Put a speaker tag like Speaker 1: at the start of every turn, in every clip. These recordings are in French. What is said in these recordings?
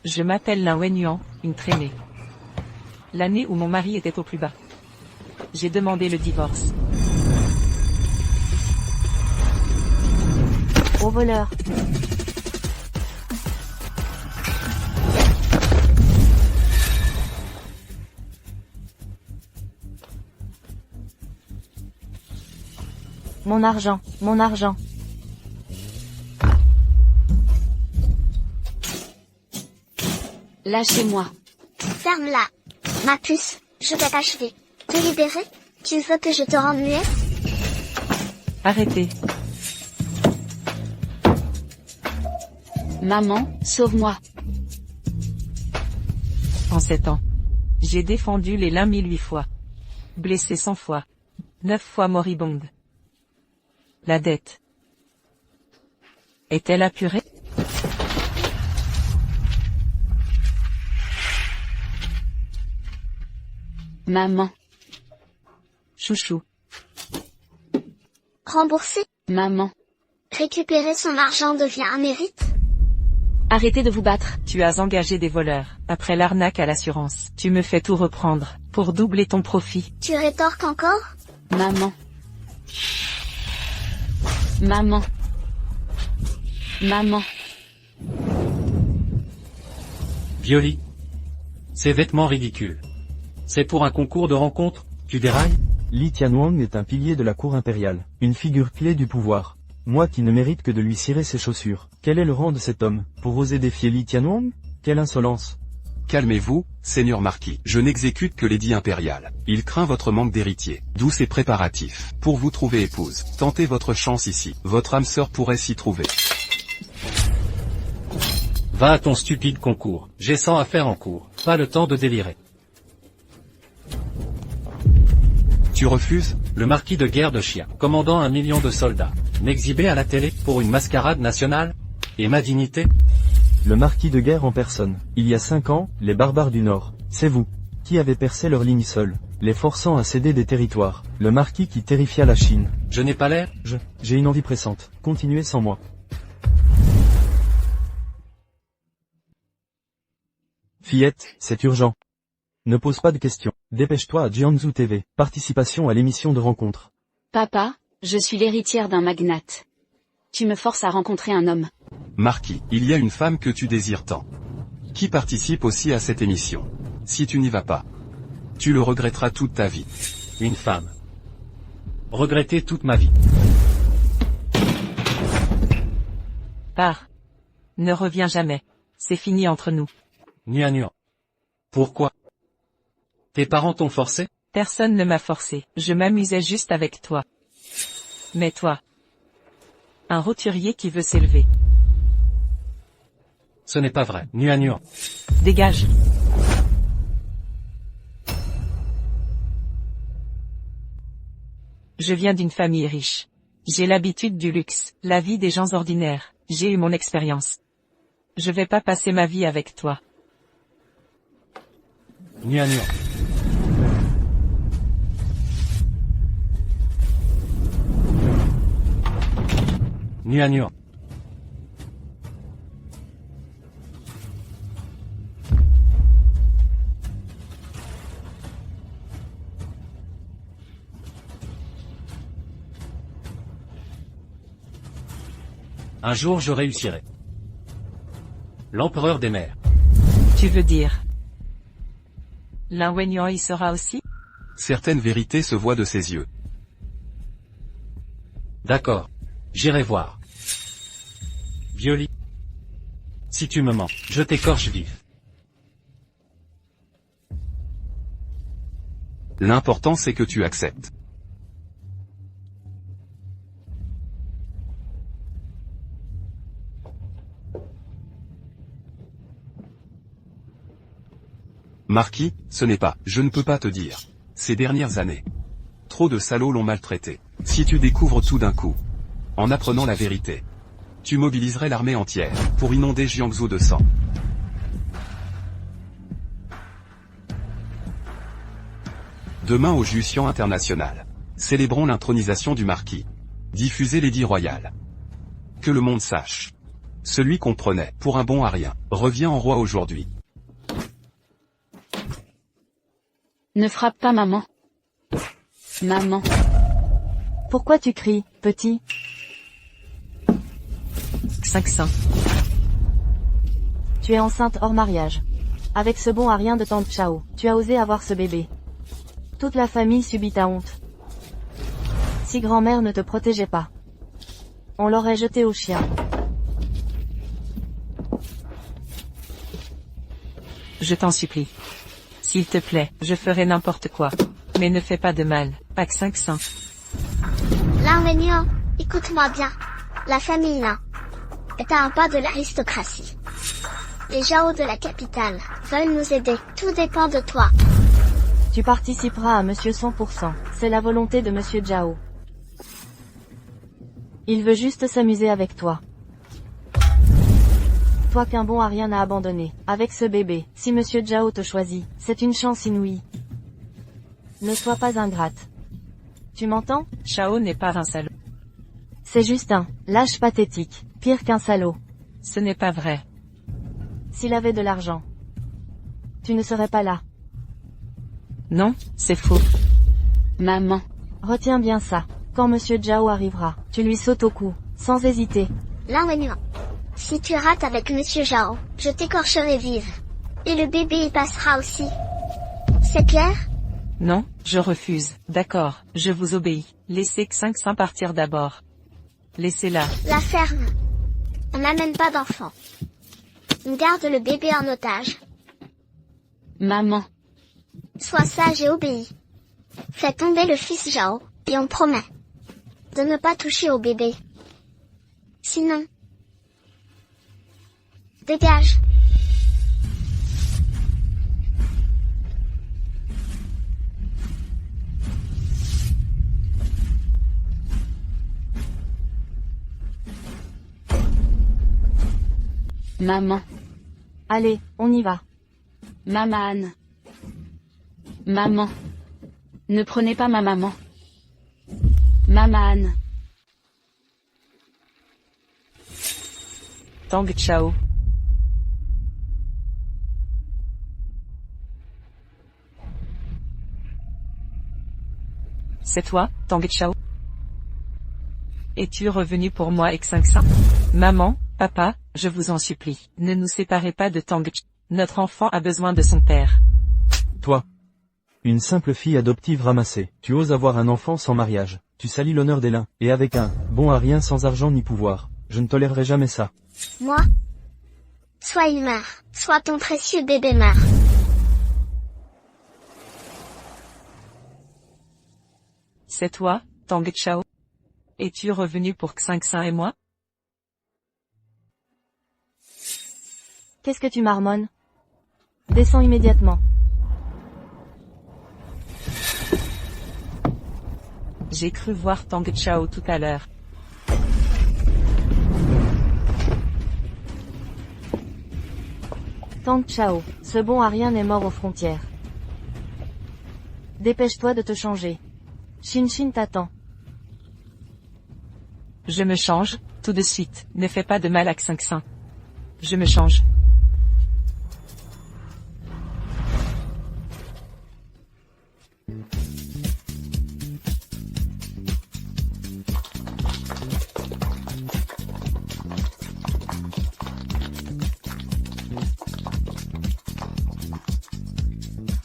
Speaker 1: Je m'appelle Lin Wenyuan, une traînée. L'année où mon mari était au plus bas. J'ai demandé le divorce.
Speaker 2: Au voleur. Mon argent, mon argent.
Speaker 3: Lâchez-moi.
Speaker 4: Ferme-la. Ma puce, je vais t'achever. Te libérer? Tu veux que je te rende muette?
Speaker 1: Arrêtez.
Speaker 3: Maman, sauve-moi.
Speaker 1: En 7 ans. J'ai défendu les Lin 1008 fois. Blessé 100 fois. 9 fois moribonde. La dette. Est-elle apurée?
Speaker 3: Maman.
Speaker 1: Chouchou.
Speaker 4: Rembourser?
Speaker 3: Maman.
Speaker 4: Récupérer son argent devient un mérite?
Speaker 3: Arrêtez de vous battre.
Speaker 1: Tu as engagé des voleurs. Après l'arnaque à l'assurance, tu me fais tout reprendre, pour doubler ton profit.
Speaker 4: Tu rétorques encore?
Speaker 3: Maman. Maman. Maman.
Speaker 5: Violi. Ces vêtements ridicules. C'est pour un concours de rencontres, tu dérailles?
Speaker 6: Li Tianhuang est un pilier de la cour impériale, une figure clé du pouvoir. Moi qui ne mérite que de lui cirer ses chaussures. Quel est le rang de cet homme, pour oser défier Li Tianhuang? Quelle insolence!
Speaker 7: Calmez-vous, seigneur marquis. Je n'exécute que l'édit impérial. Il craint votre manque d'héritier. D'où ces préparatifs. Pour vous trouver épouse. Tentez votre chance ici. Votre âme sœur pourrait s'y trouver.
Speaker 5: Va à ton stupide concours. J'ai 100 affaires en cours. Pas le temps de délirer.
Speaker 7: Tu refuses?
Speaker 5: Le marquis de guerre de chien, commandant 1 million de soldats. M'exhiber à la télé, pour une mascarade nationale? Et ma dignité?
Speaker 6: Le marquis de guerre en personne. Il y a 5 ans, les barbares du Nord. C'est vous. Qui avez percé leur ligne seule, les forçant à céder des territoires. Le marquis qui terrifia la Chine.
Speaker 5: Je n'ai pas l'air?
Speaker 6: J'ai une envie pressante. Continuez sans moi. Fillette, c'est urgent. Ne pose pas de questions. Dépêche-toi à Jiangsu TV. Participation à l'émission de rencontre.
Speaker 3: Papa, je suis l'héritière d'un magnate. Tu me forces à rencontrer un homme.
Speaker 7: Marquis, il y a une femme que tu désires tant. Qui participe aussi à cette émission. Si tu n'y vas pas, tu le regretteras toute ta vie.
Speaker 5: Une femme. Regretter toute ma vie.
Speaker 1: Pars. Ne reviens jamais. C'est fini entre nous.
Speaker 5: Nuan. Pourquoi? Tes parents t'ont forcé?
Speaker 1: Personne ne m'a forcé. Je m'amusais juste avec toi. Mais toi. Un roturier qui veut s'élever.
Speaker 5: Ce n'est pas vrai. Nuan.
Speaker 1: Dégage. Je viens d'une famille riche. J'ai l'habitude du luxe, la vie des gens ordinaires. J'ai eu mon expérience. Je vais pas passer ma vie avec toi.
Speaker 5: Nuan. Nuan. Un jour je réussirai. L'empereur des mers.
Speaker 1: Tu veux dire? Lin Wenyuan y sera aussi?
Speaker 7: Certaines vérités se voient de ses yeux.
Speaker 5: D'accord. J'irai voir. Violi. Si tu me mens, je t'écorche vif.
Speaker 7: L'important c'est que tu acceptes. Marquis, ce n'est pas, je ne peux pas te dire. Ces dernières années. Trop de salauds l'ont maltraité. Si tu découvres tout d'un coup, en apprenant la vérité, tu mobiliserais l'armée entière, pour inonder Jiangsu de sang. Demain au Jussian international. Célébrons l'intronisation du marquis. Diffusez l'édit royal. Que le monde sache. celui qu'on prenait pour un bon à rien, revient en roi aujourd'hui.
Speaker 3: Ne frappe pas maman. Maman.
Speaker 2: Pourquoi tu cries, petit?
Speaker 1: 500.
Speaker 2: Tu es enceinte hors mariage. Avec ce bon à rien de tante Chao, tu as osé avoir ce bébé. Toute la famille subit ta honte. Si grand-mère ne te protégeait pas, on l'aurait jeté au chien.
Speaker 1: Je t'en supplie. S'il te plaît, je ferai n'importe quoi. Mais ne fais pas de mal. Pack 500.
Speaker 4: Lin Wennian, écoute-moi bien. La famille Lin est à un pas de l'aristocratie. Les Zhao de la capitale veulent nous aider. Tout dépend de toi.
Speaker 2: Tu participeras à Monsieur 100%. C'est la volonté de Monsieur Zhao. Il veut juste s'amuser avec toi. Toi qu'un bon à rien n'a abandonné. Avec ce bébé, si Monsieur Zhao te choisit, c'est une chance inouïe. Ne sois pas ingrate. Tu m'entends?
Speaker 1: Chao n'est pas un salaud.
Speaker 2: C'est juste un lâche pathétique, pire qu'un salaud.
Speaker 1: Ce n'est pas vrai.
Speaker 2: S'il avait de l'argent, tu ne serais pas là.
Speaker 1: Non, c'est faux.
Speaker 3: Maman.
Speaker 2: Retiens bien ça. Quand Monsieur Zhao arrivera, tu lui sautes au cou, sans hésiter.
Speaker 4: Lin Wennian, si tu rates avec Monsieur Zhao, je t'écorcherai vive. Et le bébé y passera aussi. C'est clair?
Speaker 1: Non, je refuse. D'accord, je vous obéis. Laissez 500 partir d'abord. Laissez-la.
Speaker 4: La ferme. On n'amène pas d'enfants. On garde le bébé en otage.
Speaker 3: Maman.
Speaker 4: Sois sage et obéis. Fais tomber le fils Zhao, et on promet de ne pas toucher au bébé. Sinon, dégage.
Speaker 3: Maman.
Speaker 2: Allez, on y va.
Speaker 3: Maman. Maman. Ne prenez pas ma maman. Maman.
Speaker 1: Tang Chao. C'est toi, Tang Chao? Es-tu revenu pour moi avec 500? Maman, papa, je vous en supplie, ne nous séparez pas de Tang Chao. Notre enfant a besoin de son père.
Speaker 6: Toi. Une simple fille adoptive ramassée. Tu oses avoir un enfant sans mariage. Tu salis l'honneur des Lin, et avec un bon à rien sans argent ni pouvoir. Je ne tolérerai jamais ça.
Speaker 4: Moi, soit il meurt, soit ton précieux bébé meurt.
Speaker 1: C'est toi, Tang Chao? Es-tu revenu pour 500 et moi?
Speaker 2: Qu'est-ce que tu marmonnes? Descends immédiatement.
Speaker 1: J'ai cru voir Tang Chao tout à l'heure.
Speaker 2: Tang Chao, ce bon à rien est mort aux frontières. Dépêche-toi de te changer. Shin Shin t'attend.
Speaker 1: Je me change, tout de suite, ne fais pas de mal à 500. Je me change.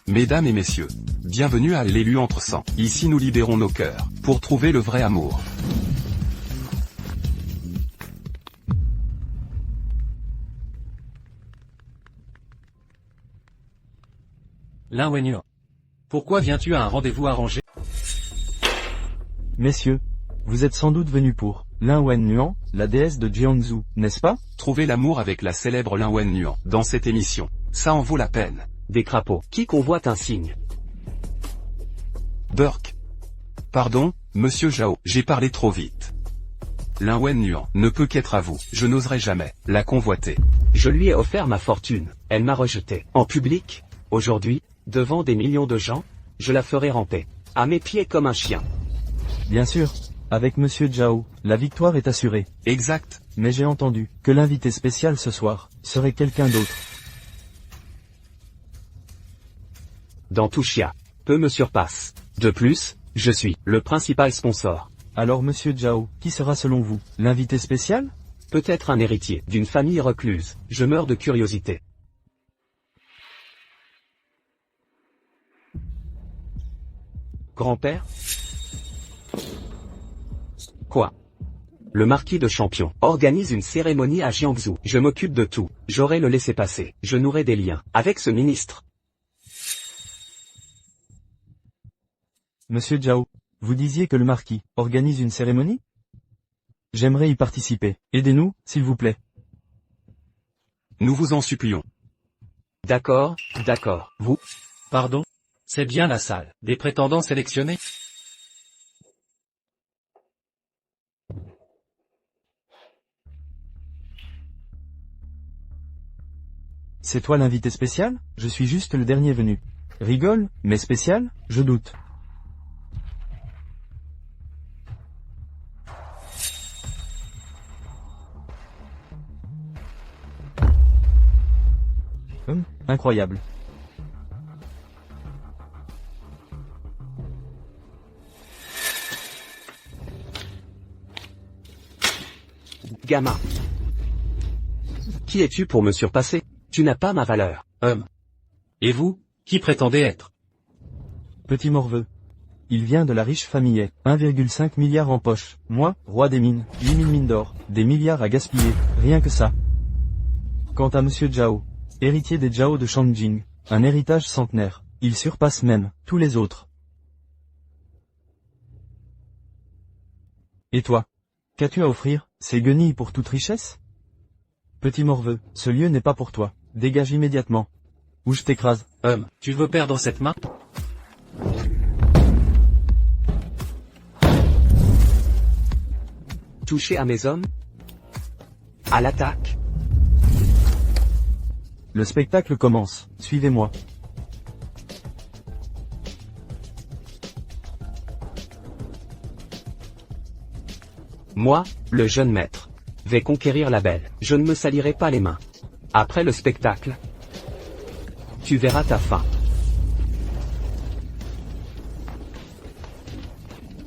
Speaker 7: Mesdames et messieurs, bienvenue à l'élu entre sang. Ici nous libérons nos cœurs, pour trouver le vrai amour.
Speaker 5: Lin Wennian. Pourquoi viens-tu à un rendez-vous arrangé?
Speaker 6: Messieurs, vous êtes sans doute venus pour Lin Wennian, la déesse de Jiangsu, n'est-ce pas?
Speaker 7: Trouver l'amour avec la célèbre Lin Wennian dans cette émission. Ça en vaut la peine.
Speaker 8: Des crapauds qui convoitent un cygne.
Speaker 7: Burke. Pardon, monsieur Zhao, j'ai parlé trop vite. Lin Wennian ne peut qu'être à vous, je n'oserais jamais la convoiter.
Speaker 8: Je lui ai offert ma fortune, elle m'a rejeté. En public, aujourd'hui, devant des millions de gens, je la ferai ramper. À mes pieds comme un chien.
Speaker 6: Bien sûr. Avec Monsieur Zhao, la victoire est assurée.
Speaker 7: Exact,
Speaker 6: Mais j'ai entendu que l'invité spécial ce soir serait quelqu'un d'autre.
Speaker 8: Dans tout chia, peu me surpasse. De plus, je suis le principal sponsor.
Speaker 6: Alors monsieur Zhao, qui sera selon vous l'invité spécial?
Speaker 8: Peut-être un héritier d'une famille recluse. Je meurs de curiosité. Grand-père? Quoi? Le marquis de Champion organise une cérémonie à Jiangsu. Je m'occupe de tout. J'aurai le laissez-passer. Je nourrai des liens avec ce ministre.
Speaker 6: Monsieur Zhao, vous disiez que le marquis organise une cérémonie? J'aimerais y participer. Aidez-nous, s'il vous plaît.
Speaker 7: Nous vous en supplions.
Speaker 8: D'accord, d'accord. Vous?
Speaker 5: Pardon? C'est bien la salle des prétendants sélectionnés?
Speaker 6: C'est toi l'invité spécial? Je suis juste le dernier venu. Rigole, mais spécial? Je doute. Incroyable.
Speaker 8: Gamin. Qui es-tu pour me surpasser? Tu n'as pas ma valeur.
Speaker 5: Et vous, qui prétendez être?
Speaker 6: Petit morveux. Il vient de la riche famille. 1,5 milliard en poche. Moi, roi des mines, 8000 mines d'or, des milliards à gaspiller, rien que ça. Quant à monsieur Zhao, héritier des Zhao de Shangjing, un héritage centenaire, il surpasse même tous les autres. Et toi? Qu'as-tu à offrir? Ces guenilles pour toute richesse? Petit morveux, ce lieu n'est pas pour toi. Dégage immédiatement. Ou je t'écrase.
Speaker 5: Tu veux perdre cette main?
Speaker 8: Toucher à mes hommes? À l'attaque?
Speaker 6: Le spectacle commence. Suivez-moi.
Speaker 8: Moi, le jeune maître, vais conquérir la belle. Je ne me salirai pas les mains. Après le spectacle, tu verras ta fin.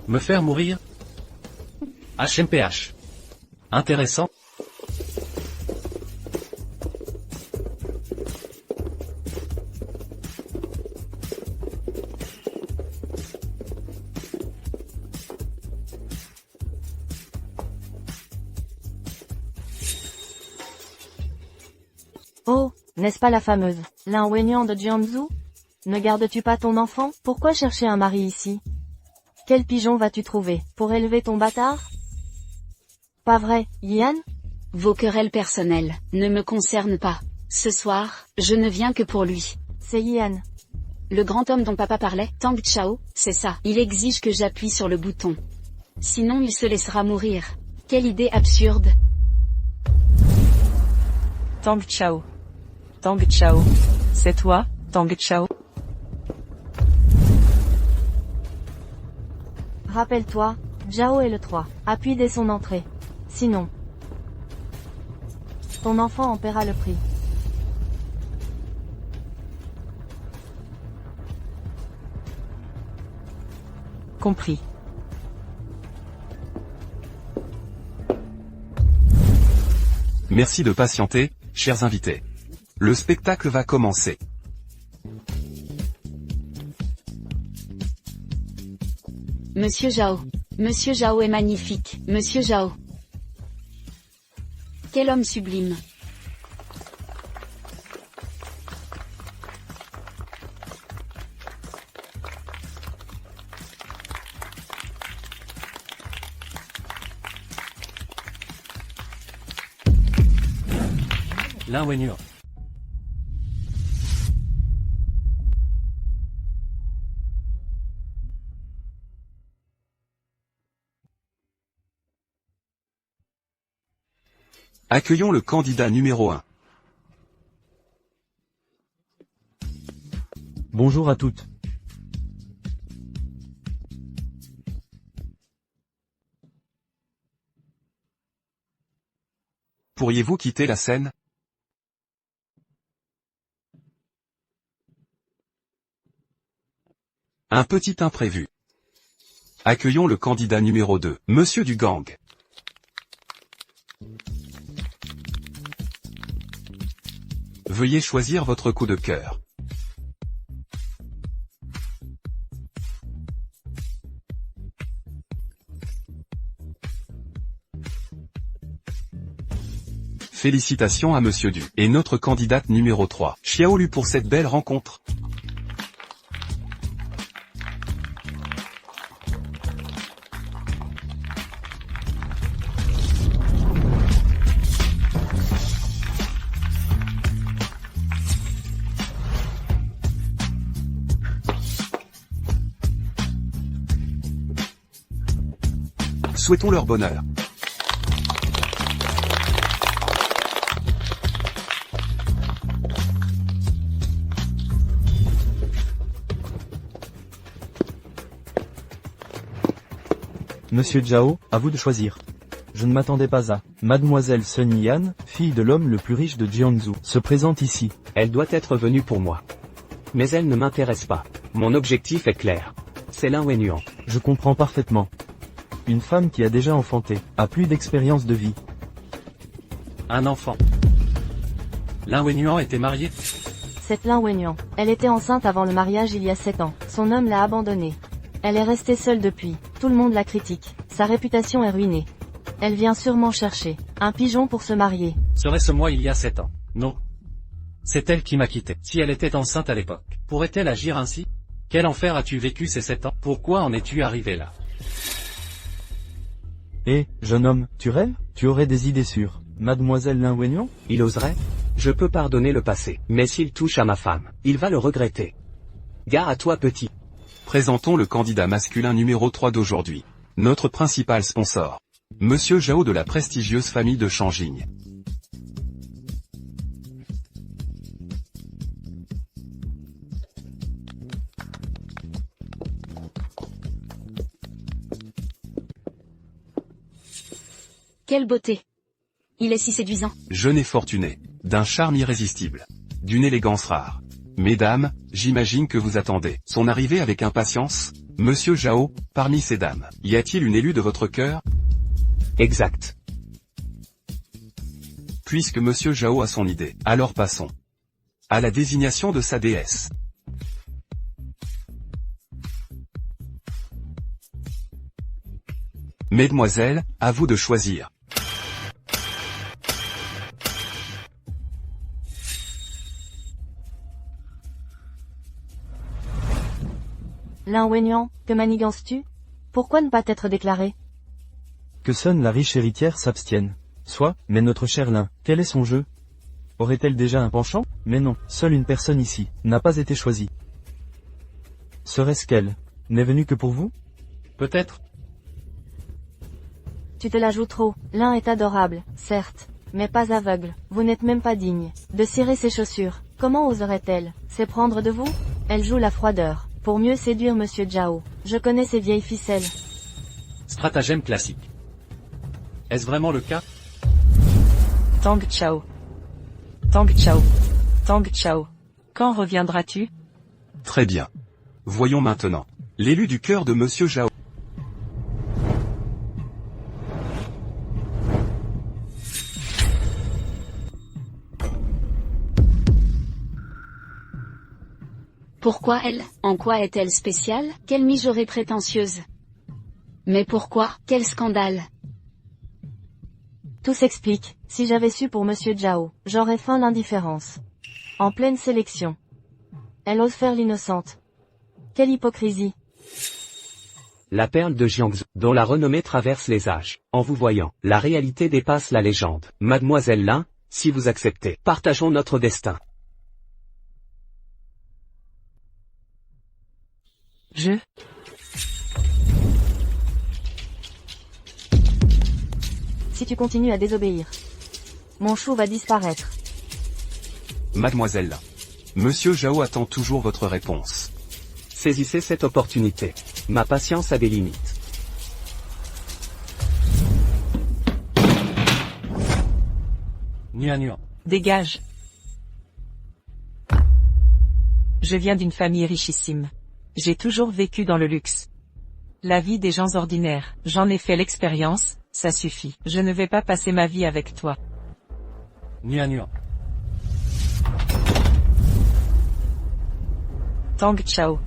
Speaker 5: Me faire mourir? HMPH. Intéressant.
Speaker 2: Oh, n'est-ce pas la fameuse Lin Wenyang de Jiangsu? Ne gardes-tu pas ton enfant? Pourquoi chercher un mari ici? Quel pigeon vas-tu trouver pour élever ton bâtard? Pas vrai, Yan?
Speaker 3: Vos querelles personnelles ne me concernent pas. Ce soir, je ne viens que pour lui.
Speaker 2: C'est Yan.
Speaker 3: Le grand homme dont papa parlait, Tang Chao, c'est ça. Il exige que j'appuie sur le bouton. Sinon il se laissera mourir. Quelle idée absurde.
Speaker 1: Tang Chao. Tang Chao. C'est toi, Tang Chao?
Speaker 2: Rappelle-toi, Zhao est le 3. Appuie dès son entrée. Sinon, ton enfant en paiera le prix.
Speaker 1: Compris.
Speaker 7: Merci de patienter, chers invités. Le spectacle va commencer.
Speaker 3: Monsieur Zhao. Monsieur Zhao est magnifique. Monsieur Zhao. Quel homme sublime.
Speaker 5: Lin Wenyang.
Speaker 7: Accueillons le candidat numéro 1.
Speaker 6: Bonjour à toutes.
Speaker 7: Pourriez-vous quitter la scène? Un petit imprévu. Accueillons le candidat numéro 2, Monsieur du Gang. Veuillez choisir votre coup de cœur. Félicitations à Monsieur Du, et notre candidate numéro 3, Xiaolu pour cette belle rencontre. Souhaitons leur bonheur.
Speaker 6: Monsieur Zhao, à vous de choisir. Je ne m'attendais pas à. Mademoiselle Sun Yan, fille de l'homme le plus riche de Jiangsu, se présente ici.
Speaker 8: Elle doit être venue pour moi. Mais elle ne m'intéresse pas. Mon objectif est clair. C'est Lin Wenyuan.
Speaker 6: Je comprends parfaitement. Une femme qui a déjà enfanté, a plus d'expérience de vie.
Speaker 5: Un enfant. Lin Wenyuan était marié?
Speaker 2: C'est Lin Wenyuan. Elle était enceinte avant le mariage il y a 7 ans. Son homme l'a abandonnée. Elle est restée seule depuis. Tout le monde la critique. Sa réputation est ruinée. Elle vient sûrement chercher un pigeon pour se marier.
Speaker 5: Serait-ce moi il y a 7 ans? Non. C'est elle qui m'a quitté. Si elle était enceinte à l'époque, pourrait-elle agir ainsi? Quel enfer as-tu vécu ces 7 ans? Pourquoi en es-tu arrivé là?
Speaker 6: Eh, jeune homme, tu rêves? Tu aurais des idées sur Mademoiselle Lin Wenyuan?
Speaker 8: Il oserait? Je peux pardonner le passé, mais s'il touche à ma femme, il va le regretter. Gare à toi petit.
Speaker 7: Présentons le candidat masculin numéro 3 d'aujourd'hui. Notre principal sponsor. Monsieur Zhao de la prestigieuse famille de Shangjing.
Speaker 3: Quelle beauté. Il est si séduisant.
Speaker 7: Jeune et fortuné, d'un charme irrésistible, d'une élégance rare. Mesdames, j'imagine que vous attendez son arrivée avec impatience. Monsieur Zhao, parmi ces dames, y a-t-il une élue de votre cœur?
Speaker 8: Exact.
Speaker 7: Puisque Monsieur Zhao a son idée, alors passons à la désignation de sa déesse. Mesdemoiselles, à vous de choisir.
Speaker 2: Lin Wenyuan, que manigances-tu? Pourquoi ne pas t'être déclaré?
Speaker 6: Que Sun la riche héritière s'abstienne. Soit, mais notre cher Lin, quel est son jeu? Aurait-elle déjà un penchant? Mais non, seule une personne ici, n'a pas été choisie. Serait-ce qu'elle n'est venue que pour vous?
Speaker 5: Peut-être.
Speaker 2: Tu te la joues trop. Lin est adorable, certes, mais pas aveugle. Vous n'êtes même pas digne de cirer ses chaussures. Comment oserait-elle s'éprendre de vous? Elle joue la froideur pour mieux séduire Monsieur Zhao. Je connais ces vieilles ficelles.
Speaker 5: Stratagème classique. Est-ce vraiment le cas?
Speaker 1: Tang Chao. Tang Chao. Tang Chao. Quand reviendras-tu?
Speaker 7: Très bien. Voyons maintenant l'élu du cœur de Monsieur Zhao.
Speaker 3: Pourquoi elle? En quoi est-elle spéciale? Quelle mijaurée prétentieuse? Mais pourquoi? Quel scandale?
Speaker 2: Tout s'explique. Si j'avais su pour Monsieur Zhao, j'aurais feint l'indifférence. En pleine sélection. Elle ose faire l'innocente. Quelle hypocrisie.
Speaker 8: La perle de Jiangsu, dont la renommée traverse les âges. En vous voyant, la réalité dépasse la légende. Mademoiselle Lin, si vous acceptez, partageons notre destin.
Speaker 2: Si tu continues à désobéir, mon chou va disparaître.
Speaker 7: Mademoiselle Lin. Monsieur Zhao attend toujours votre réponse.
Speaker 8: Saisissez cette opportunité. Ma patience a des limites.
Speaker 5: Nuan.
Speaker 1: Dégage. Je viens d'une famille richissime. J'ai toujours vécu dans le luxe. La vie des gens ordinaires, j'en ai fait l'expérience, ça suffit. Je ne vais pas passer ma vie avec toi.
Speaker 5: Nuan.
Speaker 1: Tang Chao.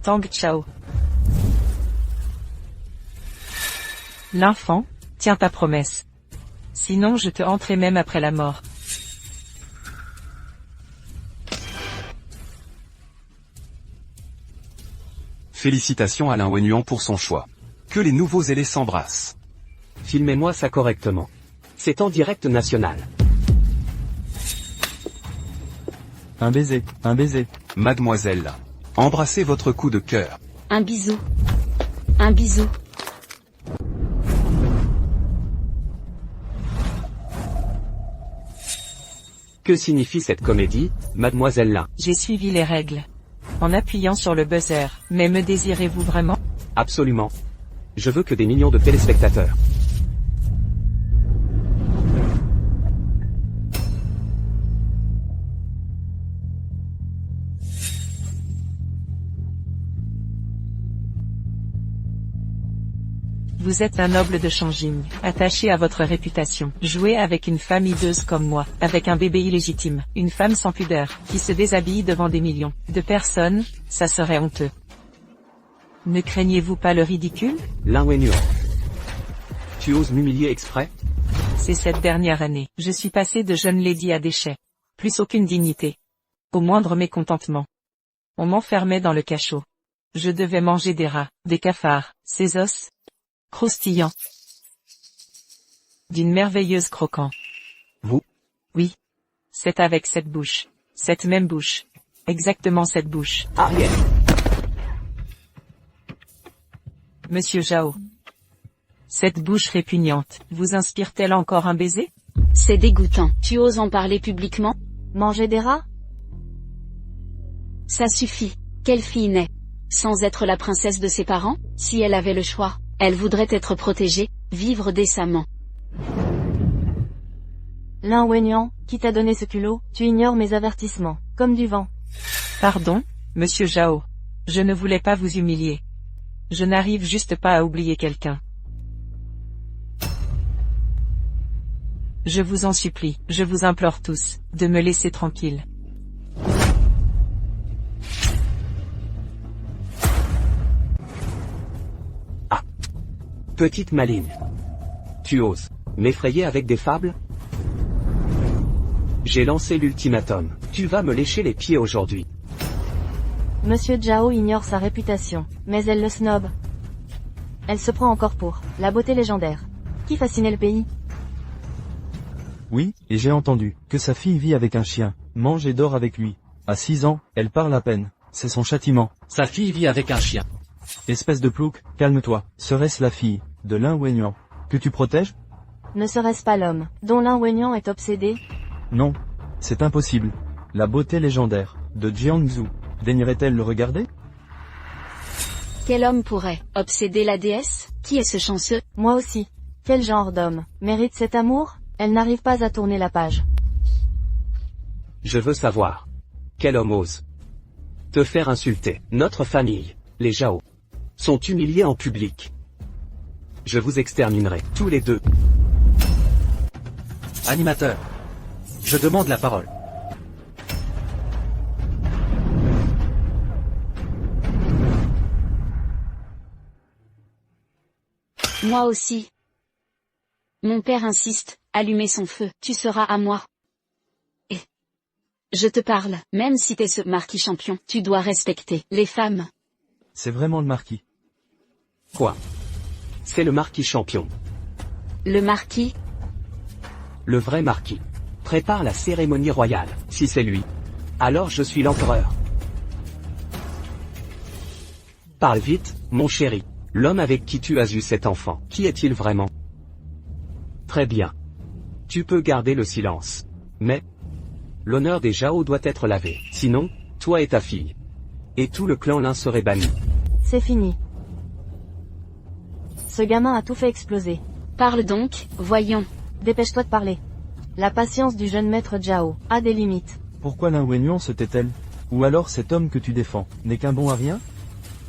Speaker 1: Tang Chao. L'enfant, tiens ta promesse. Sinon je te hanterai même après la mort.
Speaker 7: Félicitations Alain Wenhuan pour son choix. Que les nouveaux ailés s'embrassent.
Speaker 8: Filmez-moi ça correctement. C'est en direct national.
Speaker 6: Un baiser, un baiser.
Speaker 7: Mademoiselle. Embrassez votre coup de cœur.
Speaker 3: Un bisou. Un bisou.
Speaker 8: Que signifie cette comédie, mademoiselle Lin?
Speaker 1: J'ai suivi les règles. En appuyant sur le buzzer. Mais me désirez-vous vraiment?
Speaker 8: Absolument. Je veux que des millions de téléspectateurs.
Speaker 1: Vous êtes un noble de Changing, attaché à votre réputation. Jouez avec une femme hideuse comme moi, avec un bébé illégitime, une femme sans pudeur, qui se déshabille devant des millions de personnes, ça serait honteux. Ne craignez-vous pas le ridicule?
Speaker 8: Lin Wenhuan. Tu oses m'humilier exprès?
Speaker 1: C'est cette dernière année, je suis passé de jeune lady à déchet. Plus aucune dignité. Au moindre mécontentement. On m'enfermait dans le cachot. Je devais manger des rats, des cafards, ces os croustillants. D'une merveilleuse croquant.
Speaker 8: Vous?
Speaker 1: Oui. C'est avec cette bouche. Cette même bouche. Exactement cette bouche.
Speaker 8: Ariel.
Speaker 1: Monsieur Zhao. Cette bouche répugnante, vous inspire-t-elle encore un baiser?
Speaker 3: C'est dégoûtant. Tu oses en parler publiquement?
Speaker 2: Manger des rats?
Speaker 3: Ça suffit. Quelle fille naît sans être la princesse de ses parents? Si elle avait le choix, elle voudrait être protégée, vivre décemment.
Speaker 2: Lin Wenhuan, qui t'a donné ce culot? Tu ignores mes avertissements, comme du vent.
Speaker 1: Pardon, monsieur Zhao. Je ne voulais pas vous humilier. Je n'arrive juste pas à oublier quelqu'un. Je vous en supplie, je vous implore tous, de me laisser tranquille.
Speaker 8: Petite maligne. Tu oses m'effrayer avec des fables? J'ai lancé l'ultimatum. Tu vas me lécher les pieds aujourd'hui.
Speaker 2: Monsieur Zhao ignore sa réputation, mais elle le snob. Elle se prend encore pour la beauté légendaire. Qui fascinait le pays?
Speaker 6: Oui, et j'ai entendu que sa fille vit avec un chien, mange et dort avec lui. À 6 ans, elle parle à peine. C'est son châtiment.
Speaker 5: Sa fille vit avec un chien.
Speaker 6: Espèce de plouc, calme-toi. Serait-ce la fille de Lin Wenhuan que tu protèges?
Speaker 2: Ne serait-ce pas l'homme dont Lin Wenhuan est obsédé?
Speaker 6: Non. C'est impossible. La beauté légendaire de Jiangsu. Daignerait-elle le regarder?
Speaker 3: Quel homme pourrait obséder la déesse? Qui est ce chanceux?
Speaker 2: Moi aussi. Quel genre d'homme mérite cet amour? Elle n'arrive pas à tourner la page.
Speaker 8: Je veux savoir. Quel homme ose te faire insulter? Notre famille, les Zhao, sont humiliés en public. Je vous exterminerai, tous les deux.
Speaker 5: Animateur. Je demande la parole.
Speaker 3: Moi aussi. Mon père insiste, allumez son feu, tu seras à moi. Et je te parle, même si t'es ce marquis champion, tu dois respecter les femmes.
Speaker 6: C'est vraiment le marquis.
Speaker 8: Quoi? C'est le marquis champion.
Speaker 3: Le marquis?
Speaker 8: Le vrai marquis. Prépare la cérémonie royale. Si c'est lui, alors je suis l'empereur. Parle vite, mon chéri. L'homme avec qui tu as eu cet enfant, qui est-il vraiment? Très bien. Tu peux garder le silence. Mais l'honneur des Zhao doit être lavé. Sinon, toi et ta fille. Et tout le clan Lin serait banni.
Speaker 2: C'est fini. Ce gamin a tout fait exploser.
Speaker 3: Parle donc, voyons.
Speaker 2: Dépêche-toi de parler. La patience du jeune maître Zhao a des limites.
Speaker 6: Pourquoi Lin Wenyuan se tait-elle? Ou alors cet homme que tu défends n'est qu'un bon à rien?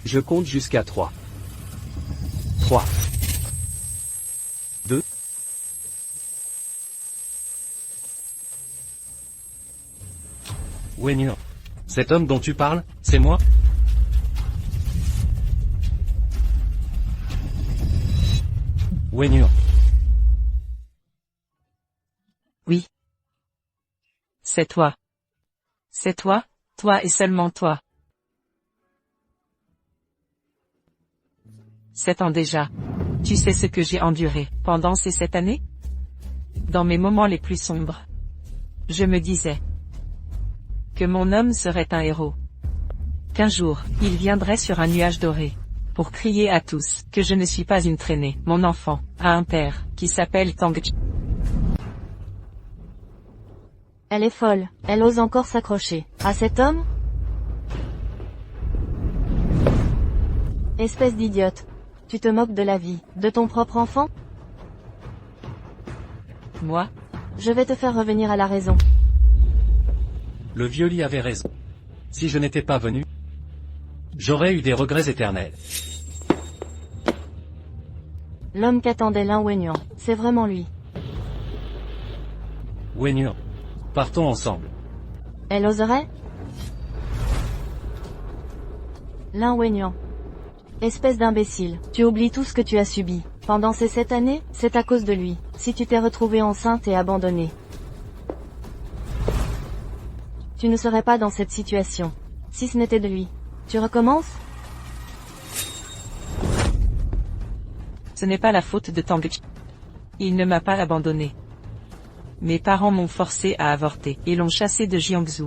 Speaker 8: Je compte jusqu'à 3. 3. 2.
Speaker 5: Wenyuan. Cet homme dont tu parles, c'est moi? Wenyuan.
Speaker 1: Oui. C'est toi. C'est toi, toi et seulement toi. 7 ans déjà. Tu sais ce que j'ai enduré pendant ces 7 années? Dans mes moments les plus sombres. Je me disais que mon homme serait un héros. Qu'un jour, il viendrait sur un nuage doré. Pour crier à tous que je ne suis pas une traînée. Mon enfant a un père qui s'appelle Tang.
Speaker 2: Elle est folle, elle ose encore s'accrocher à cet homme? Espèce d'idiote. Tu te moques de la vie de ton propre enfant?
Speaker 1: Moi?
Speaker 2: Je vais te faire revenir à la raison.
Speaker 5: Le vieux lit avait raison. Si je n'étais pas venu, j'aurais eu des regrets éternels.
Speaker 2: L'homme qu'attendait Lin Wenyuan, c'est vraiment lui.
Speaker 5: Wenyuan. Partons ensemble.
Speaker 2: Elle oserait? Lin Wenyuan. Espèce d'imbécile, tu oublies tout ce que tu as subi. Pendant ces 7 années, c'est à cause de lui, si tu t'es retrouvée enceinte et abandonnée. Tu ne serais pas dans cette situation. Si ce n'était de lui. Tu recommences?
Speaker 1: Ce n'est pas la faute de Tang. Il ne m'a pas abandonné. Mes parents m'ont forcé à avorter et l'ont chassé de Jiangsu.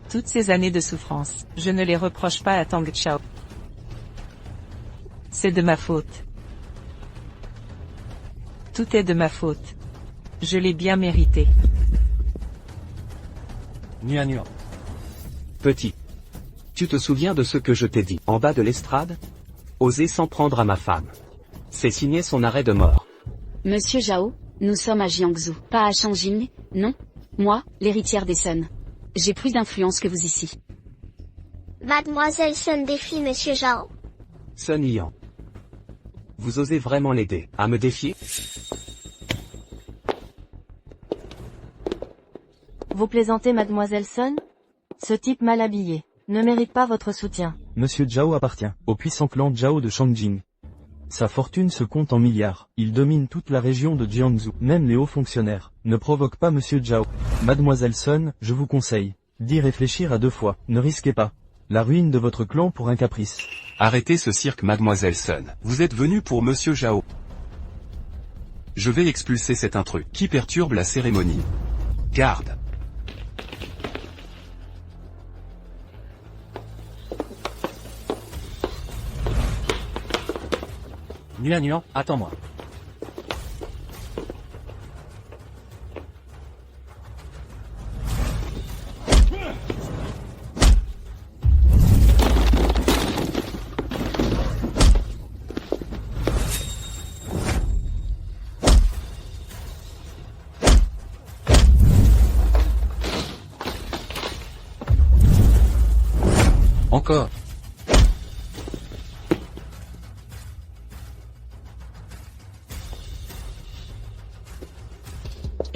Speaker 1: Toutes ces années de souffrance, je ne les reproche pas à Tang Chao. C'est de ma faute. Tout est de ma faute. Je l'ai bien mérité.
Speaker 5: Nuan.
Speaker 8: Petit. Tu te souviens de ce que je t'ai dit en bas de l'estrade? Oser s'en prendre à ma femme. C'est signer son arrêt de mort.
Speaker 3: Monsieur Zhao, nous sommes à Jiangsu, pas à Shangjing, non? Moi, l'héritière des Sun. J'ai plus d'influence que vous ici.
Speaker 4: Mademoiselle Sun défie Monsieur Zhao.
Speaker 8: Sun Yan. Vous osez vraiment l'aider à me défier?
Speaker 2: Vous plaisantez Mademoiselle Sun? Ce type mal habillé ne mérite pas votre soutien.
Speaker 6: Monsieur Zhao appartient au puissant clan Zhao de Shangjing. Sa fortune se compte en milliards. Il domine toute la région de Jiangsu. Même les hauts fonctionnaires ne provoquent pas Monsieur Zhao. Mademoiselle Sun, je vous conseille d'y réfléchir à 2 fois. Ne risquez pas la ruine de votre clan pour un caprice.
Speaker 7: Arrêtez ce cirque, Mademoiselle Sun. Vous êtes venu pour Monsieur Zhao. Je vais expulser cet intrus qui perturbe la cérémonie. Garde.
Speaker 5: Nuan, attends-moi. Encore.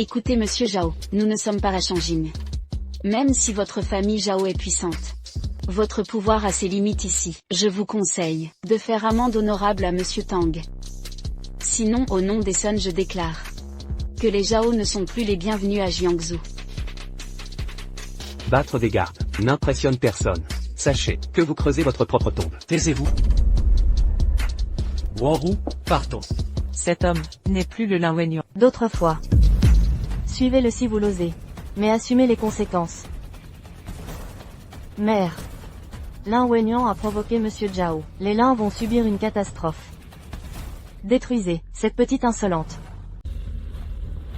Speaker 3: Écoutez Monsieur Zhao, nous ne sommes pas à Shangjing. Même si votre famille Zhao est puissante, votre pouvoir a ses limites ici. Je vous conseille de faire amende honorable à Monsieur Tang. Sinon, au nom des Sun, je déclare que les Zhao ne sont plus les bienvenus à Jiangsu.
Speaker 8: Battre des gardes n'impressionne personne. Sachez que vous creusez votre propre tombe.
Speaker 5: Taisez-vous. Wanru, partons.
Speaker 1: Cet homme n'est plus le Lin Wenyuan.
Speaker 2: D'autres fois. Suivez-le si vous l'osez. Mais assumez les conséquences. Mère. Lin Wenyuan a provoqué Monsieur Zhao. Les Lins vont subir une catastrophe. Détruisez cette petite insolente.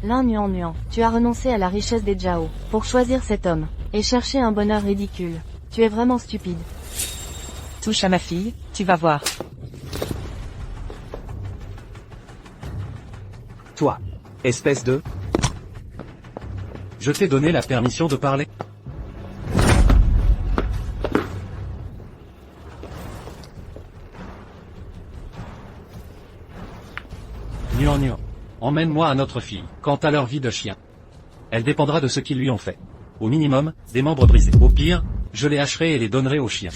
Speaker 2: Lin Nuan, tu as renoncé à la richesse des Zhao pour choisir cet homme et chercher un bonheur ridicule. Tu es vraiment stupide.
Speaker 1: Touche à ma fille, tu vas voir.
Speaker 8: Toi. Espèce de...
Speaker 5: Je t'ai donné la permission de parler. Nuan. Emmène-moi à notre fille. Quant à leur vie de chien, elle dépendra de ce qu'ils lui ont fait. Au minimum, des membres brisés. Au pire, je les hacherai et les donnerai aux chiens.